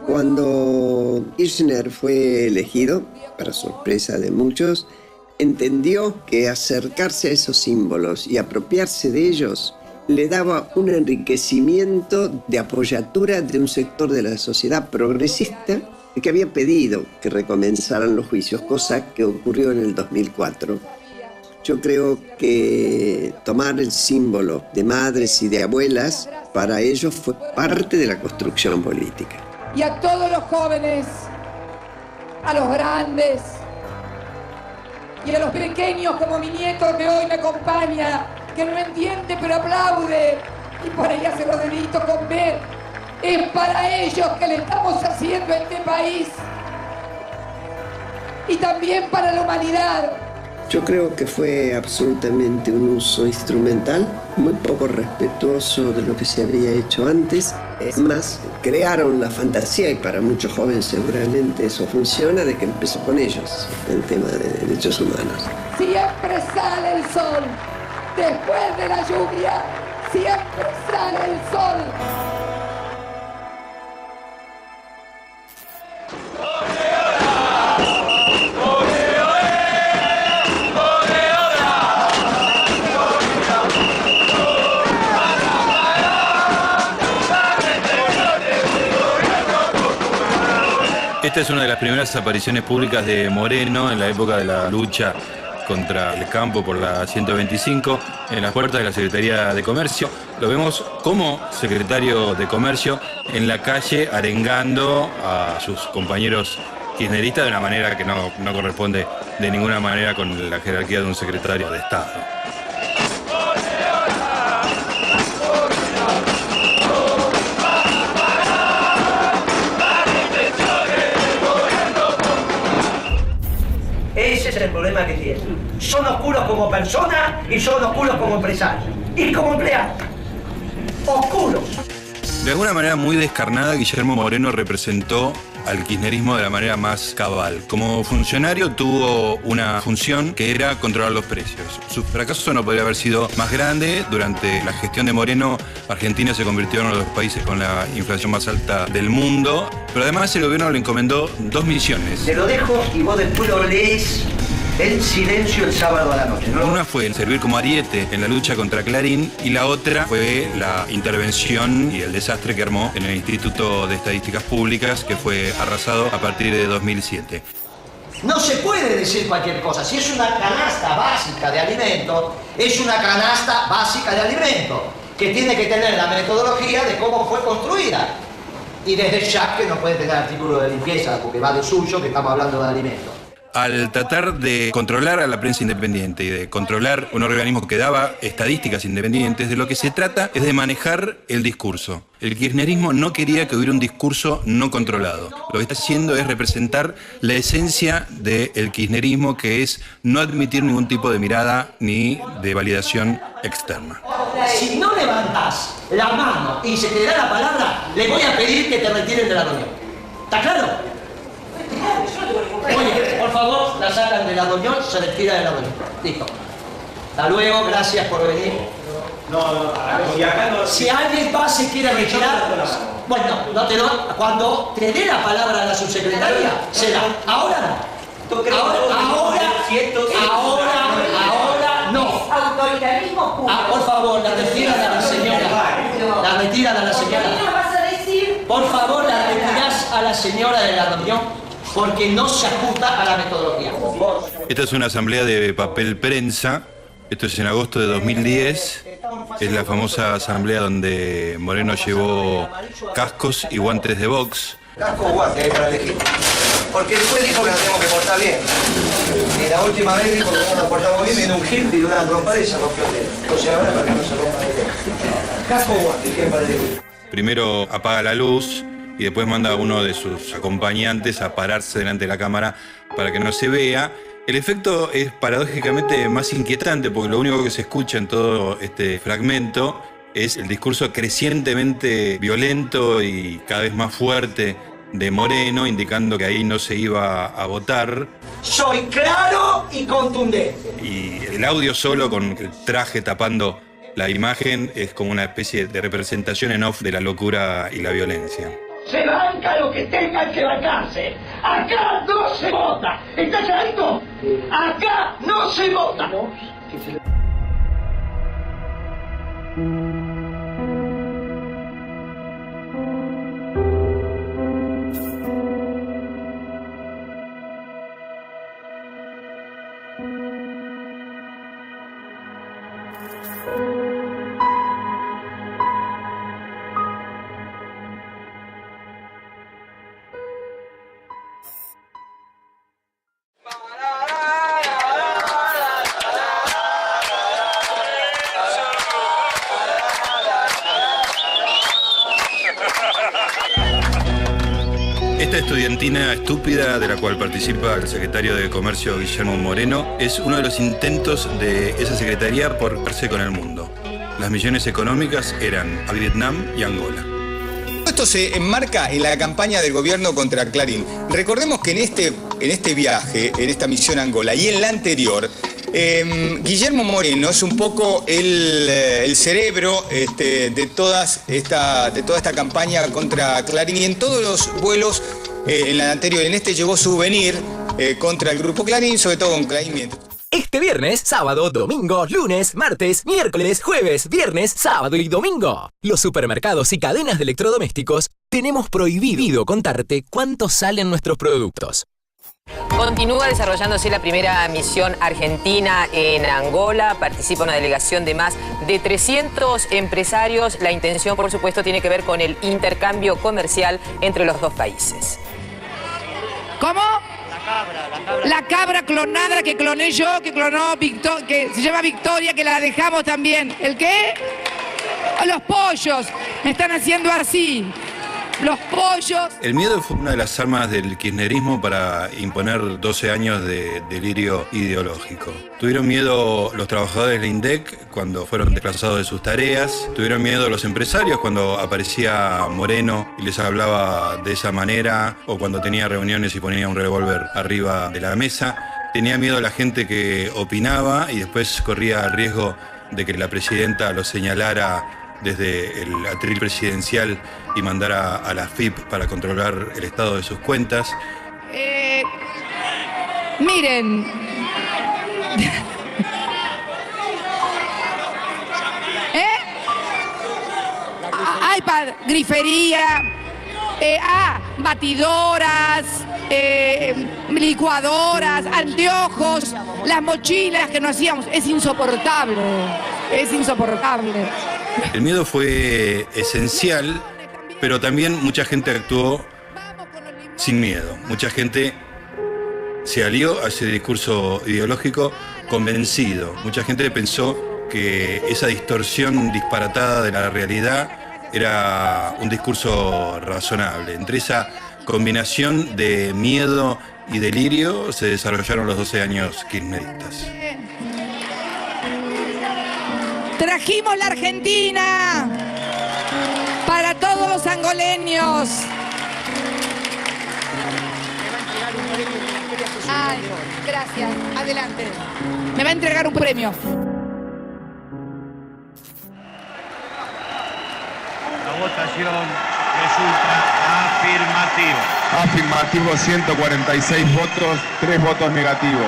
Cuando Kirchner fue elegido, para sorpresa de muchos, entendió que acercarse a esos símbolos y apropiarse de ellos le daba un enriquecimiento de apoyatura de un sector de la sociedad progresista que había pedido que recomenzaran los juicios, cosa que ocurrió en el 2004. Yo creo que tomar el símbolo de madres y de abuelas para ellos fue parte de la construcción política. Y a todos los jóvenes, a los grandes y a los pequeños como mi nieto que hoy me acompaña, que no entiende pero aplaude y por ahí hace los deditos con ver. Es para ellos que le estamos haciendo a este país y también para la humanidad. Yo creo que fue absolutamente un uso instrumental, muy poco respetuoso de lo que se habría hecho antes. Es más, crearon la fantasía, y para muchos jóvenes seguramente eso funciona, de que empezó con ellos el tema de derechos humanos. Siempre sale el sol, después de la lluvia, siempre sale el sol. Esta es una de las primeras apariciones públicas de Moreno en la época de la lucha contra el campo por la 125 en las puertas de la Secretaría de Comercio. Lo vemos como secretario de Comercio en la calle arengando a sus compañeros kirchneristas de una manera que no corresponde de ninguna manera con la jerarquía de un secretario de Estado. Ese es el problema que tienen. Son oscuros como personas y son oscuros como empresarios. Y como empleados. Oscuros. De alguna manera muy descarnada, Guillermo Moreno representó al kirchnerismo de la manera más cabal. Como funcionario tuvo una función que era controlar los precios. Su fracaso no podría haber sido más grande. Durante la gestión de Moreno, Argentina se convirtió en uno de los países con la inflación más alta del mundo. Pero además el gobierno le encomendó 2 misiones. Te lo dejo y vos después lo lees el silencio el sábado a la noche. ¿No? Una fue el servir como ariete en la lucha contra Clarín y la otra fue la intervención y el desastre que armó en el Instituto de Estadísticas Públicas, que fue arrasado a partir de 2007. No se puede decir cualquier cosa. Si es una canasta básica de alimentos, es una canasta básica de alimentos, que tiene que tener la metodología de cómo fue construida. Y desde ya que no puede tener artículos de limpieza, porque va de suyo, que estamos hablando de alimentos. Al tratar de controlar a la prensa independiente y de controlar un organismo que daba estadísticas independientes, de lo que se trata es de manejar el discurso. El kirchnerismo no quería que hubiera un discurso no controlado. Lo que está haciendo es representar la esencia del kirchnerismo, que es no admitir ningún tipo de mirada ni de validación externa. Si no levantás la mano y se te da la palabra, le voy a pedir que te retiren de la reunión. ¿Está claro? Oye, por favor, la sacan de la reunión, se retira de la reunión. Listo. Hasta luego, gracias por venir. Si alguien pasa y quiere retirar, bueno, no te doy. Cuando te dé la palabra a la subsecretaria, se da. Ahora no. Ahora no. Autoritarismo público. Por favor, la retiran a la señora. La retiran a la señora. Por favor, la retirás a la señora de la reunión, porque no se ajusta a la metodología. Esta es una asamblea de papel prensa. Esto es en agosto de 2010. Es la famosa asamblea donde Moreno llevó cascos y guantes de box. Casco o guantes para elegir. Porque después dijo que nos tenemos que portar bien. Y la última vez dijo que no nos portamos bien, viene un gil y una trompada y se rompió el dedo. Entonces ahora para que no se rompa el dedo. Casco o guantes, ¿quién para elegir? Primero apaga la luz y después manda a uno de sus acompañantes a pararse delante de la cámara para que no se vea. El efecto es paradójicamente más inquietante, porque lo único que se escucha en todo este fragmento es el discurso crecientemente violento y cada vez más fuerte de Moreno, indicando que ahí no se iba a votar. Soy claro y contundente. Y el audio solo, con el traje tapando la imagen, es como una especie de representación en off de la locura y la violencia. Se banca lo que tengan que bancarse. Acá no se vota. ¿Está clarito? Acá no se vota. Esta estudiantina estúpida de la cual participa el secretario de Comercio Guillermo Moreno es uno de los intentos de esa secretaría por verse con el mundo. Las misiones económicas eran a Vietnam y Angola. Esto se enmarca en la campaña del gobierno contra Clarín. Recordemos que en este viaje, en esta misión a Angola y en la anterior, Guillermo Moreno es un poco el cerebro de toda esta campaña contra Clarín, y en todos los vuelos, en la anterior, en este llevó souvenir contra el grupo Clarín, sobre todo con Clarín. Este viernes, sábado, domingo, lunes, martes, miércoles, jueves, viernes, sábado y domingo. Los supermercados y cadenas de electrodomésticos tenemos prohibido contarte cuánto salen nuestros productos. Continúa desarrollándose la primera misión argentina en Angola. Participa una delegación de más de 300 empresarios. La intención, por supuesto, tiene que ver con el intercambio comercial entre los dos países. ¿Cómo? La cabra clonada que cloné yo, que se llama Victoria, que la dejamos también. ¿El qué? Los pollos. Me están haciendo así. Los pollos. El miedo fue una de las armas del kirchnerismo para imponer 12 años de delirio ideológico. Tuvieron miedo los trabajadores del INDEC cuando fueron desplazados de sus tareas. Tuvieron miedo los empresarios cuando aparecía Moreno y les hablaba de esa manera, o cuando tenía reuniones y ponía un revólver arriba de la mesa. Tenía miedo la gente que opinaba y después corría el riesgo de que la presidenta lo señalara desde el atril presidencial y mandara a la FIP para controlar el estado de sus cuentas. Miren, iPad, grifería, batidoras, licuadoras, anteojos, las mochilas que nos hacíamos. Es insoportable, es insoportable. El miedo fue esencial, pero también mucha gente actuó sin miedo. Mucha gente se alió a ese discurso ideológico convencido. Mucha gente pensó que esa distorsión disparatada de la realidad era un discurso razonable. Entre esa combinación de miedo y delirio se desarrollaron los 12 años kirchneristas. Trajimos la Argentina para todos los angoleños. Ay, gracias. Adelante. Me va a entregar un premio. La votación resulta afirmativa. Afirmativo 146 votos, 3 votos negativos.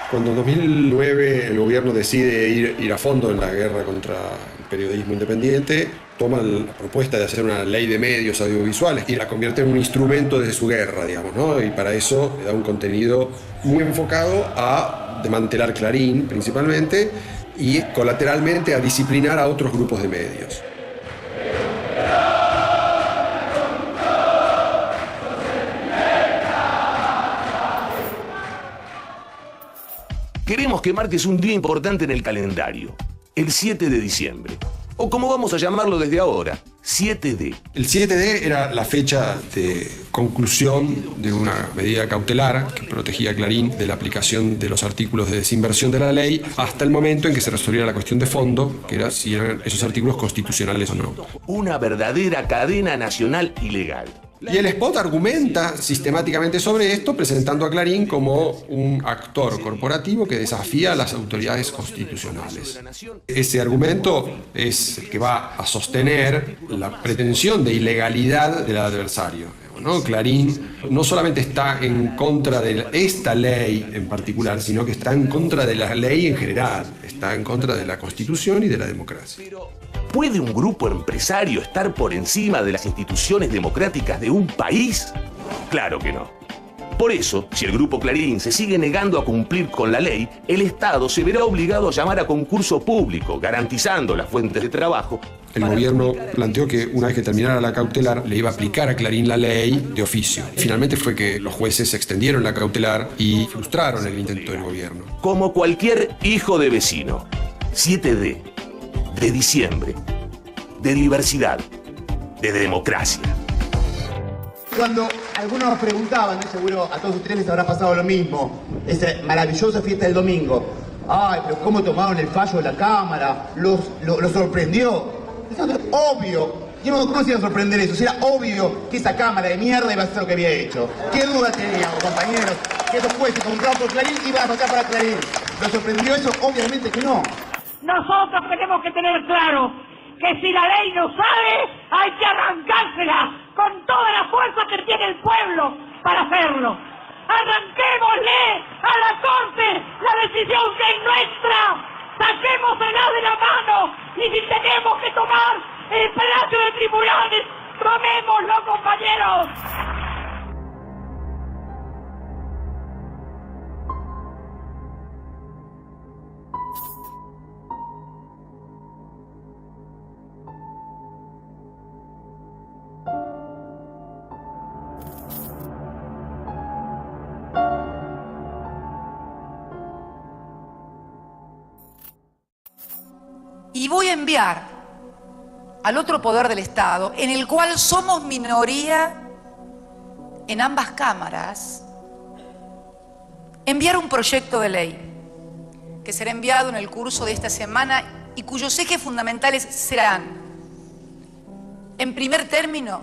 Cuando en 2009 el gobierno decide ir a fondo en la guerra contra el periodismo independiente, toma la propuesta de hacer una ley de medios audiovisuales y la convierte en un instrumento de su guerra, digamos, ¿no? Y para eso le da un contenido muy enfocado a desmantelar Clarín, principalmente, y colateralmente a disciplinar a otros grupos de medios. Queremos que marques un día importante en el calendario, el 7 de diciembre. O como vamos a llamarlo desde ahora, 7D. El 7D era la fecha de conclusión de una medida cautelar que protegía a Clarín de la aplicación de los artículos de desinversión de la ley hasta el momento en que se resolviera la cuestión de fondo, que era si eran esos artículos constitucionales o no. Una verdadera cadena nacional ilegal. Y el spot argumenta sistemáticamente sobre esto, presentando a Clarín como un actor corporativo que desafía a las autoridades constitucionales. Ese argumento es el que va a sostener la pretensión de ilegalidad del adversario, ¿no? Clarín no solamente está en contra de esta ley en particular, sino que está en contra de la ley en general, está en contra de la Constitución y de la democracia. ¿Puede un grupo empresario estar por encima de las instituciones democráticas de un país? Claro que no. Por eso, si el Grupo Clarín se sigue negando a cumplir con la ley, el Estado se verá obligado a llamar a concurso público, garantizando las fuentes de trabajo. El gobierno planteó que una vez que terminara la cautelar le iba a aplicar a Clarín la ley de oficio. Finalmente fue que los jueces extendieron la cautelar y frustraron el intento del gobierno. Como cualquier hijo de vecino, 7D. De diciembre, de diversidad, de democracia. Cuando algunos preguntaban, ¿no? Seguro a todos ustedes les habrá pasado lo mismo, esa maravillosa fiesta del domingo. Ay, pero cómo tomaron el fallo de la Cámara, los sorprendió. Eso es obvio. Yo no conocía a sorprender eso, si era obvio que esa Cámara de mierda iba a hacer lo que había hecho. ¿Qué duda teníamos, compañeros? Que esos jueces comprados por Clarín iban a pasar para Clarín. ¿Lo sorprendió eso? Obviamente que no. Nosotros tenemos que tener claro que si la ley no sabe, hay que arrancársela con toda la fuerza que tiene el pueblo para hacerlo. Arranquémosle a la Corte la decisión que es nuestra. Saquémosela de la mano y si tenemos que tomar el palacio de tribunales, tomémoslo, compañeros. Y voy a enviar al otro poder del Estado, en el cual somos minoría en ambas cámaras, enviar un proyecto de ley que será enviado en el curso de esta semana y cuyos ejes fundamentales serán, en primer término,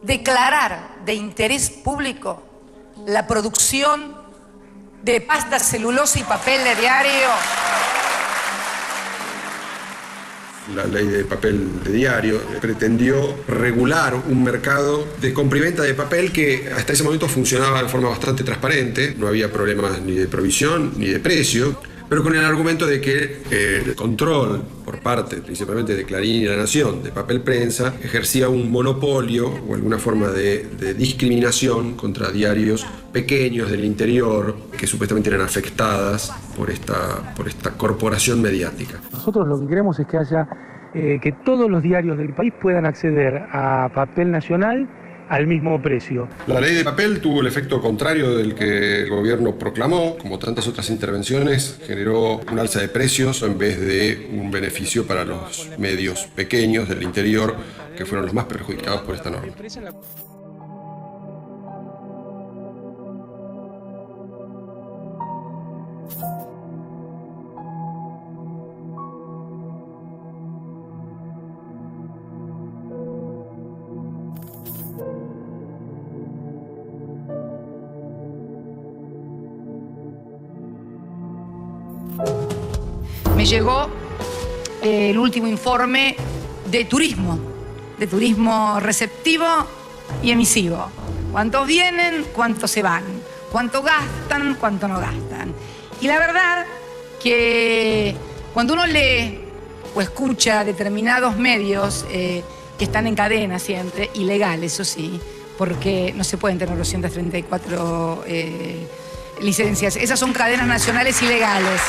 declarar de interés público la producción de pasta, celulosa y papel de diario la ley de papel de diario, pretendió regular un mercado de compra y venta de papel que hasta ese momento funcionaba de forma bastante transparente, no había problemas ni de provisión ni de precio, pero con el argumento de que el control por parte principalmente de Clarín y La Nación de papel prensa ejercía un monopolio o alguna forma de discriminación contra diarios pequeños del interior que supuestamente eran afectadas por esta corporación mediática. Nosotros lo que queremos es que haya que todos los diarios del país puedan acceder a papel nacional al mismo precio. La ley de papel tuvo el efecto contrario del que el gobierno proclamó. Como tantas otras intervenciones, generó un alza de precios en vez de un beneficio para los medios pequeños del interior, que fueron los más perjudicados por esta norma. Me llegó el último informe de turismo receptivo y emisivo. ¿Cuántos vienen? ¿Cuántos se van? ¿Cuánto gastan? ¿Cuánto no gastan? Y la verdad que cuando uno lee o escucha determinados medios que están en cadena siempre, ilegales, eso sí, porque no se pueden tener 234 licencias. Esas son cadenas nacionales ilegales.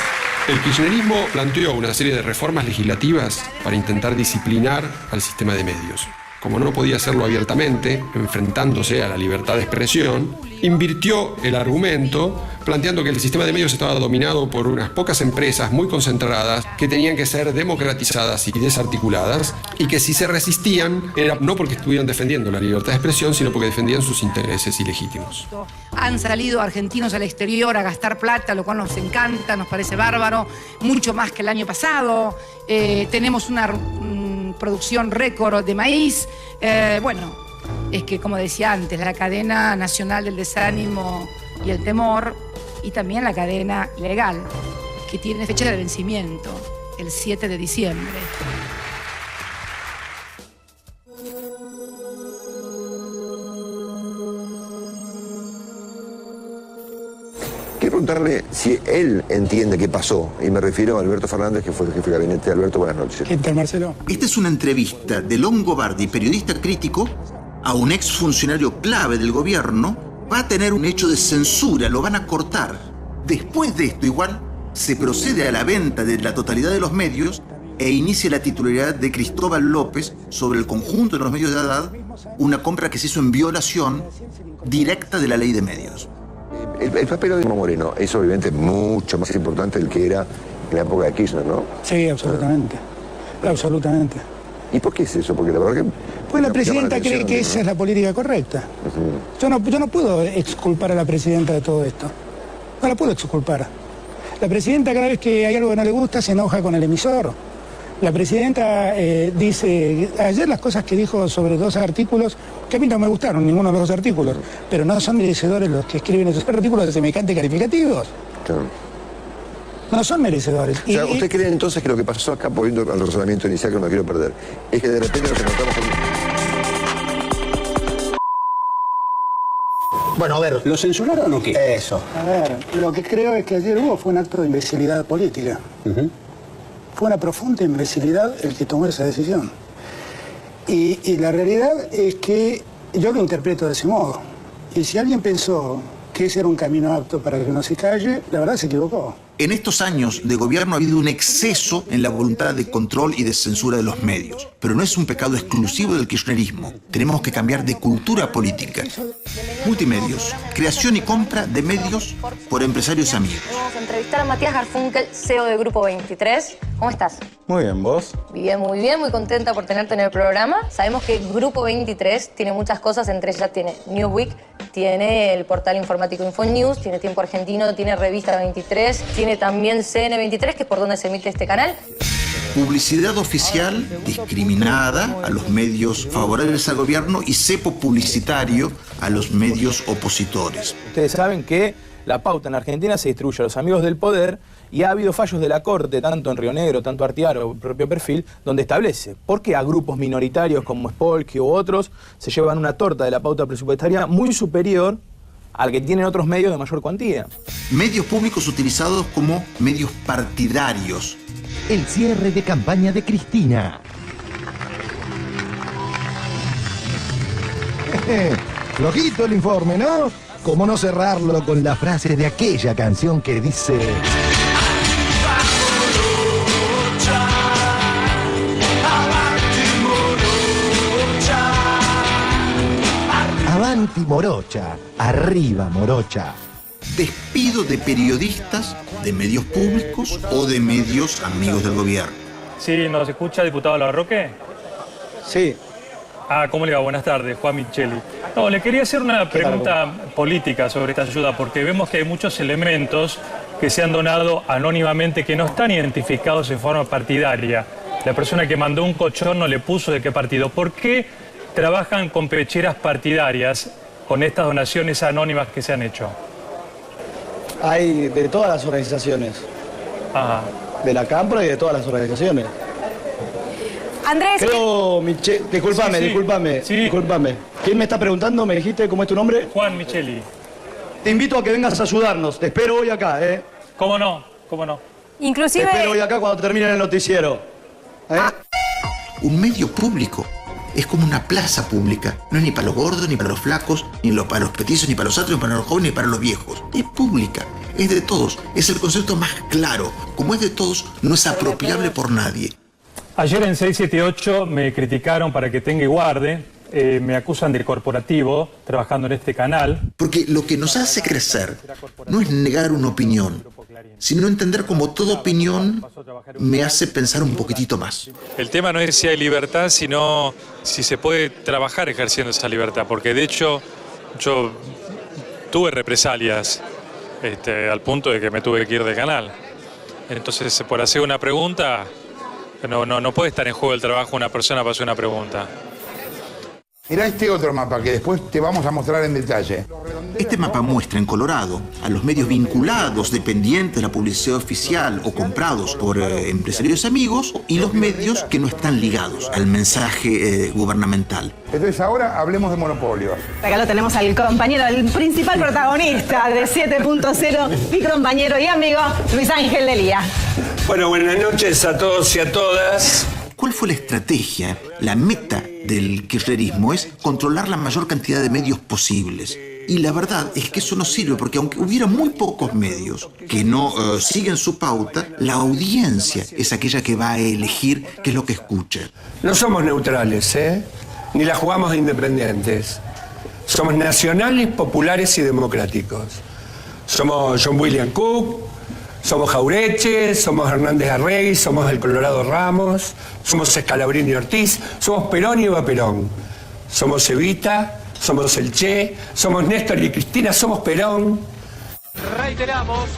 El kirchnerismo planteó una serie de reformas legislativas para intentar disciplinar al sistema de medios. Como no podía hacerlo abiertamente, enfrentándose a la libertad de expresión, invirtió el argumento planteando que el sistema de medios estaba dominado por unas pocas empresas muy concentradas que tenían que ser democratizadas y desarticuladas, y que si se resistían era no porque estuvieran defendiendo la libertad de expresión, sino porque defendían sus intereses ilegítimos. Han salido argentinos al exterior a gastar plata, lo cual nos encanta, nos parece bárbaro, mucho más que el año pasado. Tenemos una producción récord de maíz. Bueno, es que, como decía antes, la cadena nacional del desánimo y el temor, y también la cadena legal, que tiene fecha de vencimiento, el 7 de diciembre. Quiero preguntarle si él entiende qué pasó, y me refiero a Alberto Fernández, que fue el jefe de gabinete. Alberto, buenas noches. ¿Qué tal, Marcelo? Esta es una entrevista de Longobardi, periodista crítico, a un exfuncionario clave del gobierno. Va a tener un hecho de censura, lo van a cortar. Después de esto, igual, se procede a la venta de la totalidad de los medios e inicia la titularidad de Cristóbal López sobre el conjunto de los medios de Haddad, una compra que se hizo en violación directa de la ley de medios. El papel de Guillermo Moreno es obviamente mucho más importante del que era en la época de Kirchner, ¿no? Sí, absolutamente. Absolutamente. ¿Y por qué es eso? Porque la verdad que... Pues la presidenta cree que esa es la política correcta. Yo no puedo exculpar a la presidenta de todo esto. No la puedo exculpar. La presidenta, cada vez que hay algo que no le gusta, se enoja con el emisor. La presidenta dice, ayer las cosas que dijo sobre 2 artículos, que a mí no me gustaron ninguno de los 2 artículos, pero no son merecedores los que escriben esos artículos de semejantes calificativos. Claro. No son merecedores. O sea, ¿usted cree entonces que lo que pasó acá, volviendo al razonamiento inicial que no quiero perder, es que de repente nos encontramos con... Bueno, a ver. ¿Lo censuraron o qué? Eso. A ver, lo que creo es que ayer fue un acto de imbecilidad política. Fue una profunda imbecilidad el que tomó esa decisión. Y la realidad es que yo lo interpreto de ese modo. Y si alguien pensó que ese era un camino apto para que no se calle, la verdad se equivocó. En estos años de gobierno ha habido un exceso en la voluntad de control y de censura de los medios. Pero no es un pecado exclusivo del kirchnerismo. Tenemos que cambiar de cultura política. Multimedios, creación y compra de medios por empresarios amigos. Vamos a entrevistar a Matías Garfunkel, CEO de Grupo 23. ¿Cómo estás? Muy bien, ¿vos? Bien, muy contenta por tenerte en el programa. Sabemos que Grupo 23 tiene muchas cosas, entre ellas tiene Newsweek, tiene el portal informático Infonews, tiene Tiempo Argentino, tiene Revista 23, tiene también CN23, que es por donde se emite este canal. Publicidad oficial discriminada a los medios favorables al gobierno y cepo publicitario a los medios opositores. Ustedes saben que La pauta en Argentina se distribuye a los amigos del poder y ha habido fallos de la Corte, tanto en Río Negro, tanto Artiar o propio Perfil, donde establece por qué a grupos minoritarios como Spolky u otros se llevan una torta de la pauta presupuestaria muy superior al que tienen otros medios de mayor cuantía. Medios públicos utilizados como medios partidarios. El cierre de campaña de Cristina. Flojito el informe, ¿no? ¿Cómo no cerrarlo con la frase de aquella canción que dice... Avanti Morocha, arriba Morocha. Despido de periodistas de medios públicos o de medios amigos del gobierno. Sí, ¿nos escucha, diputado Larroque? Sí. ¿Cómo le va? Buenas tardes, Juan Micheli. No, le quería hacer una pregunta política sobre esta ayuda, porque vemos que hay muchos elementos que se han donado anónimamente que no están identificados en forma partidaria. La persona que mandó un colchón no le puso de qué partido. ¿Por qué trabajan con pecheras partidarias con estas donaciones anónimas que se han hecho? Hay de todas las organizaciones. De la Campro y de todas las organizaciones. Andrés. Creo, discúlpame, discúlpame. ¿Quién me está preguntando? ¿Me dijiste cómo es tu nombre? Juan Micheli. Te invito a que vengas a ayudarnos. Te espero hoy acá, ¿eh? ¿Cómo no? ¿Cómo no? Inclusive... Te espero hoy acá cuando termine el noticiero. Un medio público es como una plaza pública. No es ni para los gordos, ni para los flacos, ni para los petizos, ni para los atrios, ni para los jóvenes, ni para los viejos. Es pública, es de todos. Es el concepto más claro. Como es de todos, no es apropiable por nadie. Ayer en 678 me criticaron para que tenga y guarde. Me acusan del corporativo trabajando en este canal. Porque lo que nos hace crecer no es negar una opinión, sino entender como toda opinión me hace pensar un poquitito más. El tema no es si hay libertad, sino si se puede trabajar ejerciendo esa libertad, porque de hecho yo tuve represalias al punto de que me tuve que ir del canal. Entonces, por hacer una pregunta, no puede estar en juego el trabajo una persona para hacer una pregunta. Mirá este otro mapa que después te vamos a mostrar en detalle. Este mapa muestra en colorado a los medios vinculados, dependientes de la publicidad oficial o comprados por empresarios amigos, y los medios que no están ligados al mensaje gubernamental. Entonces ahora hablemos de monopolios. Acá lo tenemos al compañero, al principal protagonista de 7.0, mi compañero y amigo Luis Ángel Delía. Bueno, buenas noches a todos y a todas. ¿Cuál fue la estrategia? La meta del kirchnerismo es controlar la mayor cantidad de medios posibles. Y la verdad es que eso no sirve, porque aunque hubiera muy pocos medios que no siguen su pauta, la audiencia es aquella que va a elegir qué es lo que escucha. No somos neutrales, ni la jugamos de independientes. Somos nacionales, populares y democráticos. Somos John William Cook, somos Jaureche, somos Hernández Arregui, somos el Colorado Ramos, somos Scalabrini Ortiz, somos Perón y Eva Perón. Somos Evita, somos el Che, somos Néstor y Cristina, somos Perón. Reiteramos,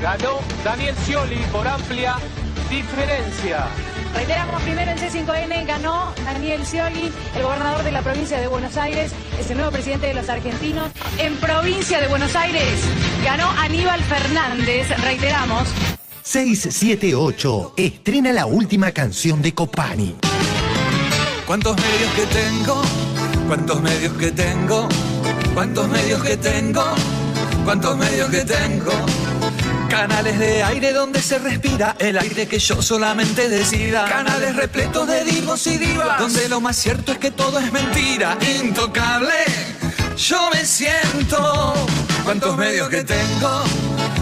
ganó Daniel Scioli por amplia diferencia. Reiteramos, primero en C5N ganó Daniel Scioli, el gobernador de la provincia de Buenos Aires, es el nuevo presidente de los argentinos. En provincia de Buenos Aires ganó Aníbal Fernández, reiteramos. 678 estrena la última canción de Copani. ¿Cuántos medios que tengo? ¿Cuántos medios que tengo? ¿Cuántos medios que tengo? ¿Cuántos medios que tengo? Canales de aire donde se respira el aire que yo solamente decida. Canales repletos de divos y divas, donde lo más cierto es que todo es mentira. Intocable, yo me siento. ¿Cuántos medios que tengo?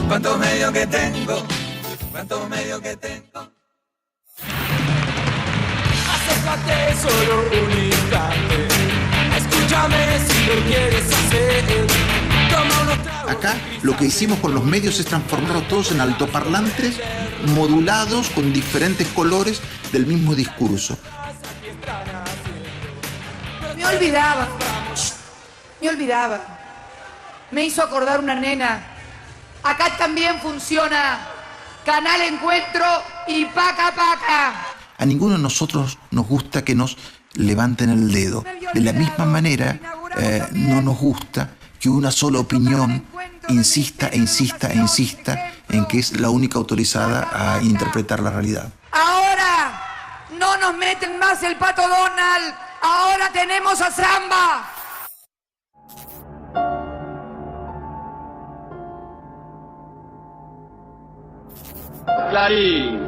¿Cuántos medios que tengo? ¿Cuántos medios que tengo? Acércate solo un instante. Escúchame si lo quieres hacer. Acá lo que hicimos con los medios es transformarlos todos en altoparlantes modulados con diferentes colores del mismo discurso. Me olvidaba. Me hizo acordar una nena. Acá también funciona Canal Encuentro y Paca Paca. A ninguno de nosotros nos gusta que nos levanten el dedo. De la misma manera, no nos gusta que una sola opinión insista e insista e insista en que es la única autorizada a interpretar la realidad. Ahora no nos meten más el Pato Donald, ahora tenemos a Zamba. Clarín,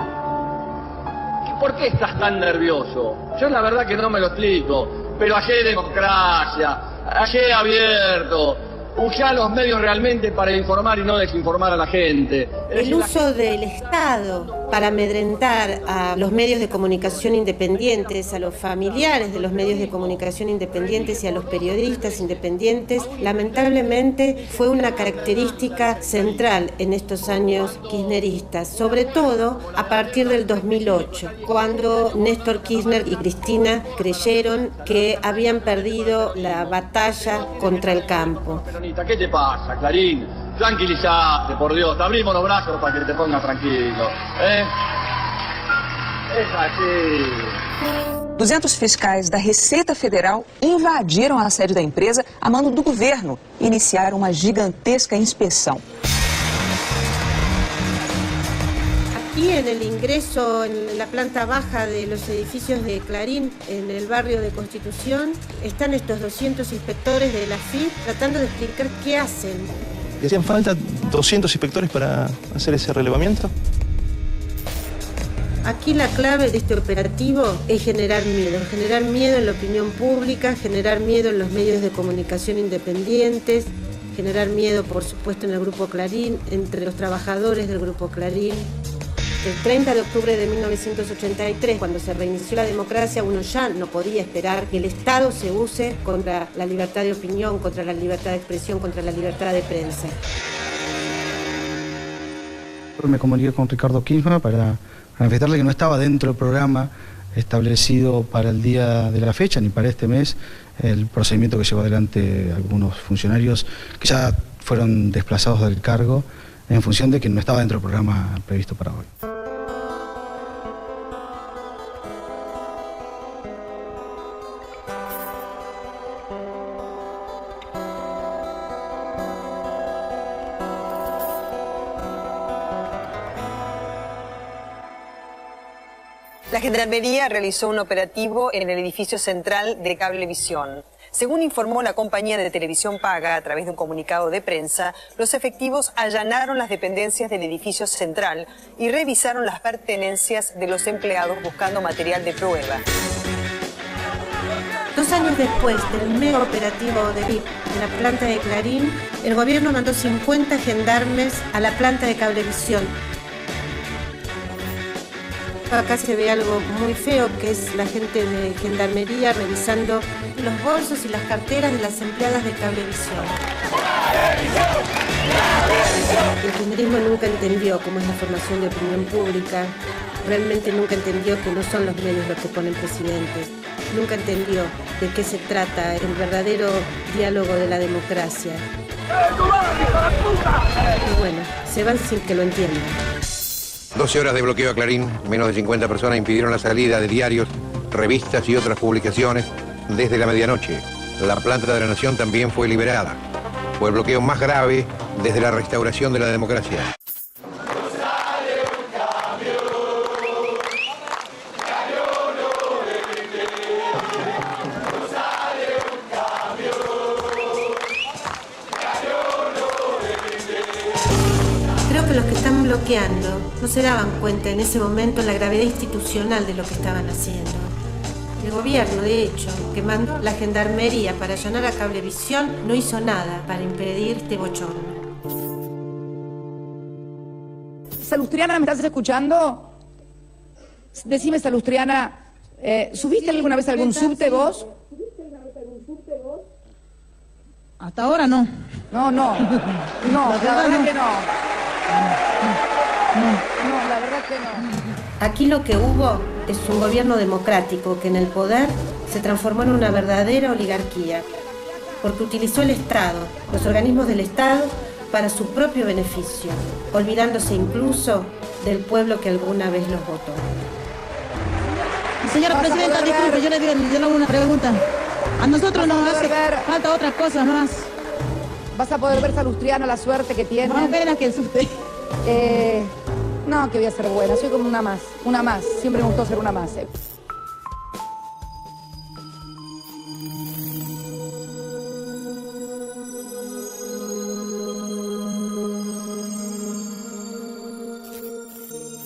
¿por qué estás tan nervioso? Yo la verdad que no me lo explico, pero allí hay democracia, allí hay abierto, usá los medios realmente para informar y no desinformar a la gente. El uso del Estado para amedrentar a los medios de comunicación independientes, a los familiares de los medios de comunicación independientes y a los periodistas independientes, lamentablemente fue una característica central en estos años kirchneristas, sobre todo a partir del 2008, cuando Néstor Kirchner y Cristina creyeron que habían perdido la batalla contra el campo. ¿Qué te pasa, Clarín? Tranquilizate, por Dios, te abrimos los brazos para que te pongas tranquilo, ¿eh? Es así. 200 fiscais da Receita Federal invadiram a sede da empresa a mando do governo e iniciaram uma gigantesca inspeção. Aquí en el ingreso, en la planta baja de los edificios de Clarín, en el barrio de Constitución, están estos 200 inspectores de la AFIP tratando de explicar qué hacen. ¿Y hacían falta 200 inspectores para hacer ese relevamiento? Aquí la clave de este operativo es generar miedo en la opinión pública, generar miedo en los medios de comunicación independientes, generar miedo, por supuesto, en el Grupo Clarín, entre los trabajadores del Grupo Clarín. El 30 de octubre de 1983, cuando se reinició la democracia, uno ya no podía esperar que el Estado se use contra la libertad de opinión, contra la libertad de expresión, contra la libertad de prensa. Me comuniqué con Ricardo Kirchner para manifestarle que no estaba dentro del programa establecido para el día de la fecha, ni para este mes, el procedimiento que llevó adelante algunos funcionarios que ya fueron desplazados del cargo en función de que no estaba dentro del programa previsto para hoy. La Gendarmería realizó un operativo en el edificio central de Cablevisión. Según informó la compañía de televisión paga a través de un comunicado de prensa, los efectivos allanaron las dependencias del edificio central y revisaron las pertenencias de los empleados buscando material de prueba. 2 años después del mega operativo de VIP en la planta de Clarín, el gobierno mandó 50 gendarmes a la planta de Cablevisión. Acá se ve algo muy feo, que es la gente de Gendarmería revisando los bolsos y las carteras de las empleadas de Cablevisión. El kirchnerismo nunca entendió cómo es la formación de opinión pública, realmente nunca entendió que no son los medios los que ponen presidentes, nunca entendió de qué se trata el verdadero diálogo de la democracia. Y bueno, se van sin que lo entiendan. 12 horas de bloqueo a Clarín, menos de 50 personas impidieron la salida de diarios, revistas y otras publicaciones desde la medianoche. La planta de la Nación también fue liberada. Fue el bloqueo más grave desde la restauración de la democracia. Creo que los que están bloqueando no se daban cuenta en ese momento la gravedad institucional de lo que estaban haciendo. El gobierno, de hecho, que mandó la Gendarmería para allanar a Cablevisión, no hizo nada para impedir este bochorno. Salustriana, ¿me estás escuchando? Decime, Salustriana, ¿subiste alguna vez algún subte vos? Hasta ahora no. No, la verdad que no. No, la verdad que no. Aquí lo que hubo es un gobierno democrático que en el poder se transformó en una verdadera oligarquía, porque utilizó el Estado, los organismos del Estado, para su propio beneficio, olvidándose incluso del pueblo que alguna vez los votó. Señora Presidenta, disculpe, yo le hago una pregunta. A nosotros nos hace falta otras cosas más. Vas a poder ver Salustiano la suerte que tiene. Más pena que usted. No, que voy a ser buena, soy como una más. Siempre me gustó ser una más.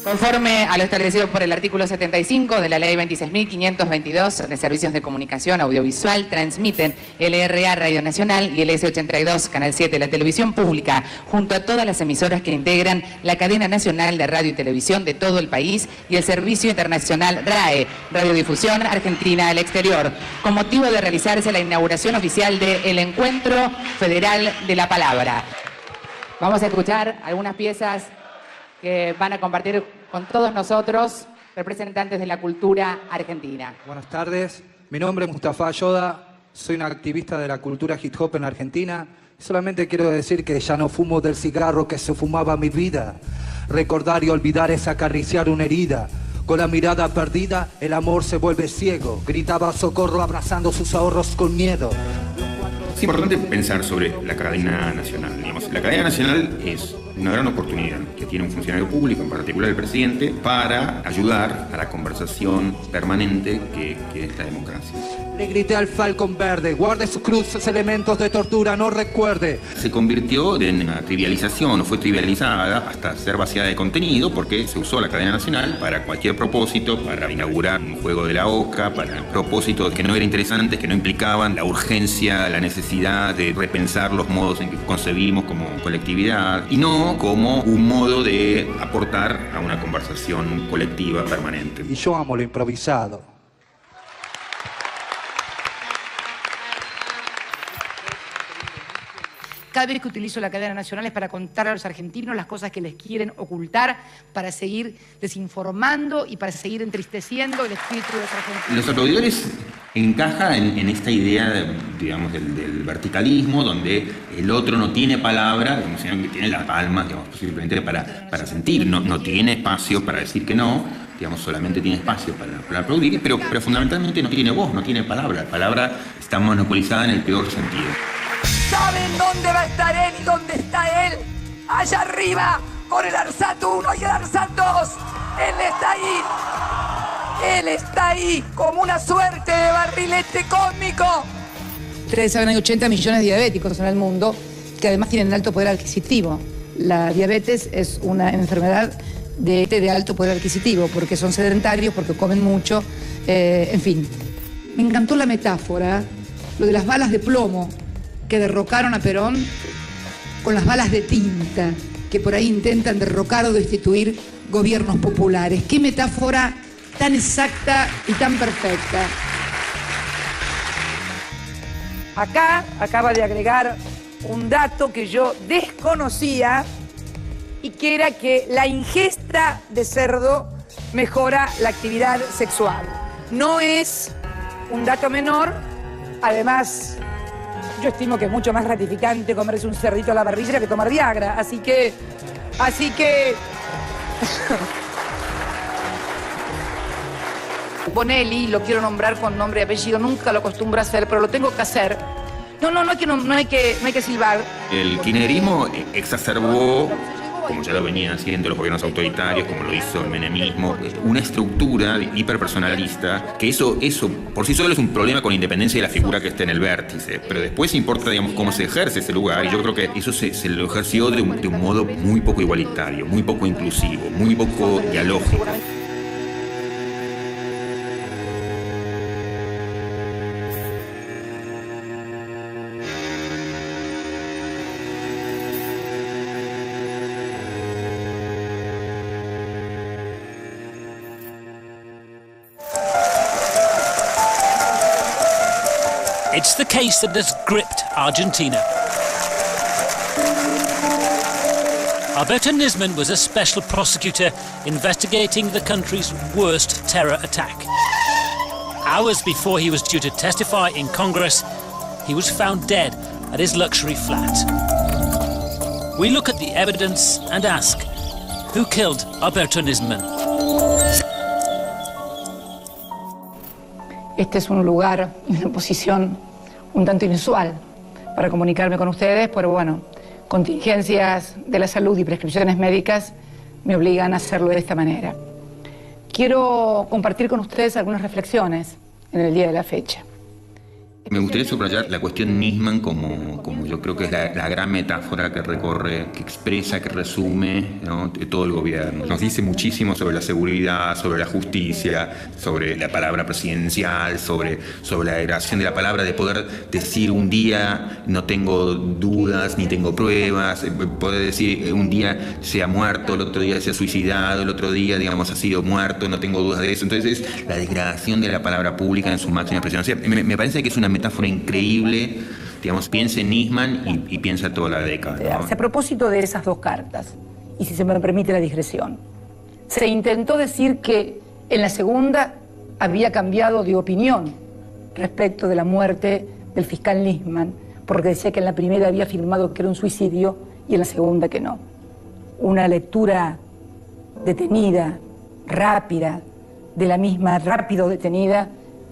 Conforme a lo establecido por el artículo 75 de la Ley 26.522 de Servicios de Comunicación Audiovisual, transmiten LRA Radio Nacional y el S82 Canal 7 de la Televisión Pública, junto a todas las emisoras que integran la cadena nacional de radio y televisión de todo el país y el Servicio Internacional RAE, Radiodifusión Argentina al Exterior, con motivo de realizarse la inauguración oficial del Encuentro Federal de la Palabra. Vamos a escuchar algunas piezas que van a compartir con todos nosotros, representantes de la cultura argentina. Buenas tardes, mi nombre es Mustafa Yoda, soy un activista de la cultura hip hop en Argentina. Solamente quiero decir que ya no fumo del cigarro que se fumaba mi vida. Recordar y olvidar es acariciar una herida. Con la mirada perdida, el amor se vuelve ciego. Gritaba socorro abrazando sus ahorros con miedo. Es importante pensar sobre la cadena nacional. Digamos, la cadena nacional es una gran oportunidad que tiene un funcionario público, en particular el presidente, para ayudar a la conversación permanente que es la democracia. Le grité al Falcón Verde, guarde sus cruces, elementos de tortura, no recuerde. Se convirtió en una trivialización, o fue trivializada hasta ser vaciada de contenido, porque se usó la cadena nacional para cualquier propósito, para inaugurar un juego de la OCA, para propósitos que no eran interesantes, que no implicaban la urgencia, la necesidad de repensar los modos en que concebimos como colectividad, y no como un modo de aportar a una conversación colectiva permanente. Y yo amo lo improvisado. Cada vez que utilizo la cadena nacional es para contar a los argentinos las cosas que les quieren ocultar, para seguir desinformando y para seguir entristeciendo el espíritu de los argentinos. Los aplaudidores encaja en esta idea, digamos, del verticalismo, donde el otro no tiene palabra, digamos, sino que tiene las palmas, digamos, simplemente para sentir, no tiene espacio para decir que no, digamos, solamente tiene espacio para aplaudir, pero fundamentalmente no tiene voz, no tiene palabra. La palabra está monopolizada en el peor sentido. ¿Saben dónde va a estar él y dónde está él? Allá arriba, con el ARSAT 1 y el ARSAT 2. Él está ahí. Él está ahí, como una suerte de barrilete cósmico. Ustedes saben, hay 80 millones de diabéticos en el mundo que además tienen alto poder adquisitivo. La diabetes es una enfermedad de alto poder adquisitivo, porque son sedentarios, porque comen mucho, en fin. Me encantó la metáfora, lo de las balas de plomo que derrocaron a Perón con las balas de tinta que por ahí intentan derrocar o destituir gobiernos populares. Qué metáfora tan exacta y tan perfecta. Acá acaba de agregar un dato que yo desconocía y que era que la ingesta de cerdo mejora la actividad sexual. No es un dato menor, además yo estimo que es mucho más gratificante comerse un cerdito a la parrilla que tomar Viagra, así que... Bonelli, lo quiero nombrar con nombre y apellido, nunca lo acostumbro a hacer, pero lo tengo que hacer. No hay que silbar. El kirchnerismo exacerbó, como ya lo venían haciendo los gobiernos autoritarios, como lo hizo el menemismo, una estructura hiperpersonalista, que eso por sí solo es un problema con independencia de la figura que esté en el vértice, pero después importa, digamos, cómo se ejerce ese lugar, y yo creo que eso se lo ejerció de un modo muy poco igualitario, muy poco inclusivo, muy poco dialógico. It's the case that has gripped Argentina. Alberto Nisman was a special prosecutor investigating the country's worst terror attack. Hours before he was due to testify in Congress, he was found dead at his luxury flat. We look at the evidence and ask, who killed Alberto Nisman? Este es un lugar y una posición un tanto inusual para comunicarme con ustedes, pero bueno, contingencias de la salud y prescripciones médicas me obligan a hacerlo de esta manera. Quiero compartir con ustedes algunas reflexiones en el día de la fecha. Me gustaría subrayar la cuestión Nisman como yo creo que es la gran metáfora que recorre, que expresa, que resume, ¿no?, todo el gobierno. Nos dice muchísimo sobre la seguridad, sobre la justicia, sobre la palabra presidencial, sobre la degradación de la palabra, de poder decir un día no tengo dudas ni tengo pruebas, poder decir un día se ha muerto, el otro día se ha suicidado, el otro día, digamos, ha sido muerto, no tengo dudas de eso. Entonces es la degradación de la palabra pública en su máxima expresión. O sea, me parece que es una metáfora increíble, digamos, piensa en Nisman y piensa toda la década, ¿no? A propósito de esas dos cartas, y si se me permite la digresión, se intentó decir que en la segunda había cambiado de opinión respecto de la muerte del fiscal Nisman, porque decía que en la primera había afirmado que era un suicidio y en la segunda que no. Una lectura detenida, rápida, de la misma, rápido detenida,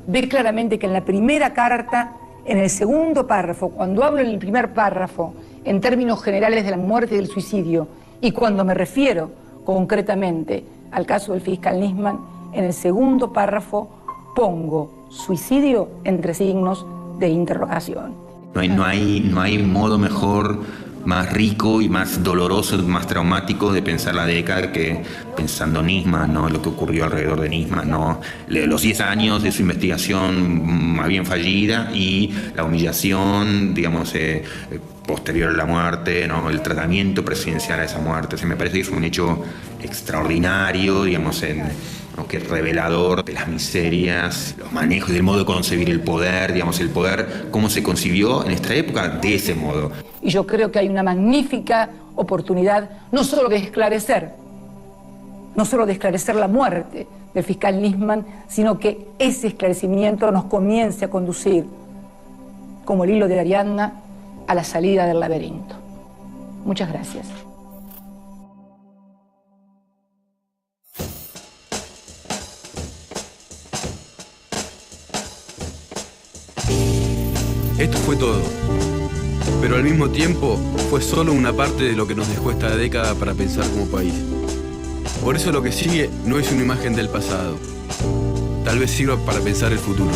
ve claramente que en la primera carta, en el segundo párrafo, cuando hablo en el primer párrafo en términos generales de la muerte y del suicidio, y cuando me refiero concretamente al caso del fiscal Nisman, en el segundo párrafo pongo suicidio entre signos de interrogación. No hay modo mejor, más rico y más doloroso, más traumático de pensar la década que pensando Nisman, ¿no?, lo que ocurrió alrededor de Nisman, ¿no?, los 10 años de su investigación más bien fallida y la humillación, digamos, posterior a la muerte, ¿no?, el tratamiento presidencial a esa muerte. O sea, me parece que es un hecho extraordinario, digamos, ¿no?, que es revelador de las miserias, los manejos, del modo de concebir el poder, digamos, el poder, cómo se concibió en esta época de ese modo. Y yo creo que hay una magnífica oportunidad no solo de esclarecer la muerte del fiscal Nisman, sino que ese esclarecimiento nos comience a conducir, como el hilo de Ariadna, a la salida del laberinto. Muchas gracias. Esto fue todo, pero al mismo tiempo fue solo una parte de lo que nos dejó esta década para pensar como país. Por eso lo que sigue no es una imagen del pasado, tal vez sirva para pensar el futuro.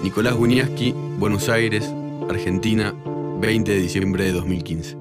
Nicolás Wieniawski, Buenos Aires, Argentina, 20 de diciembre de 2015.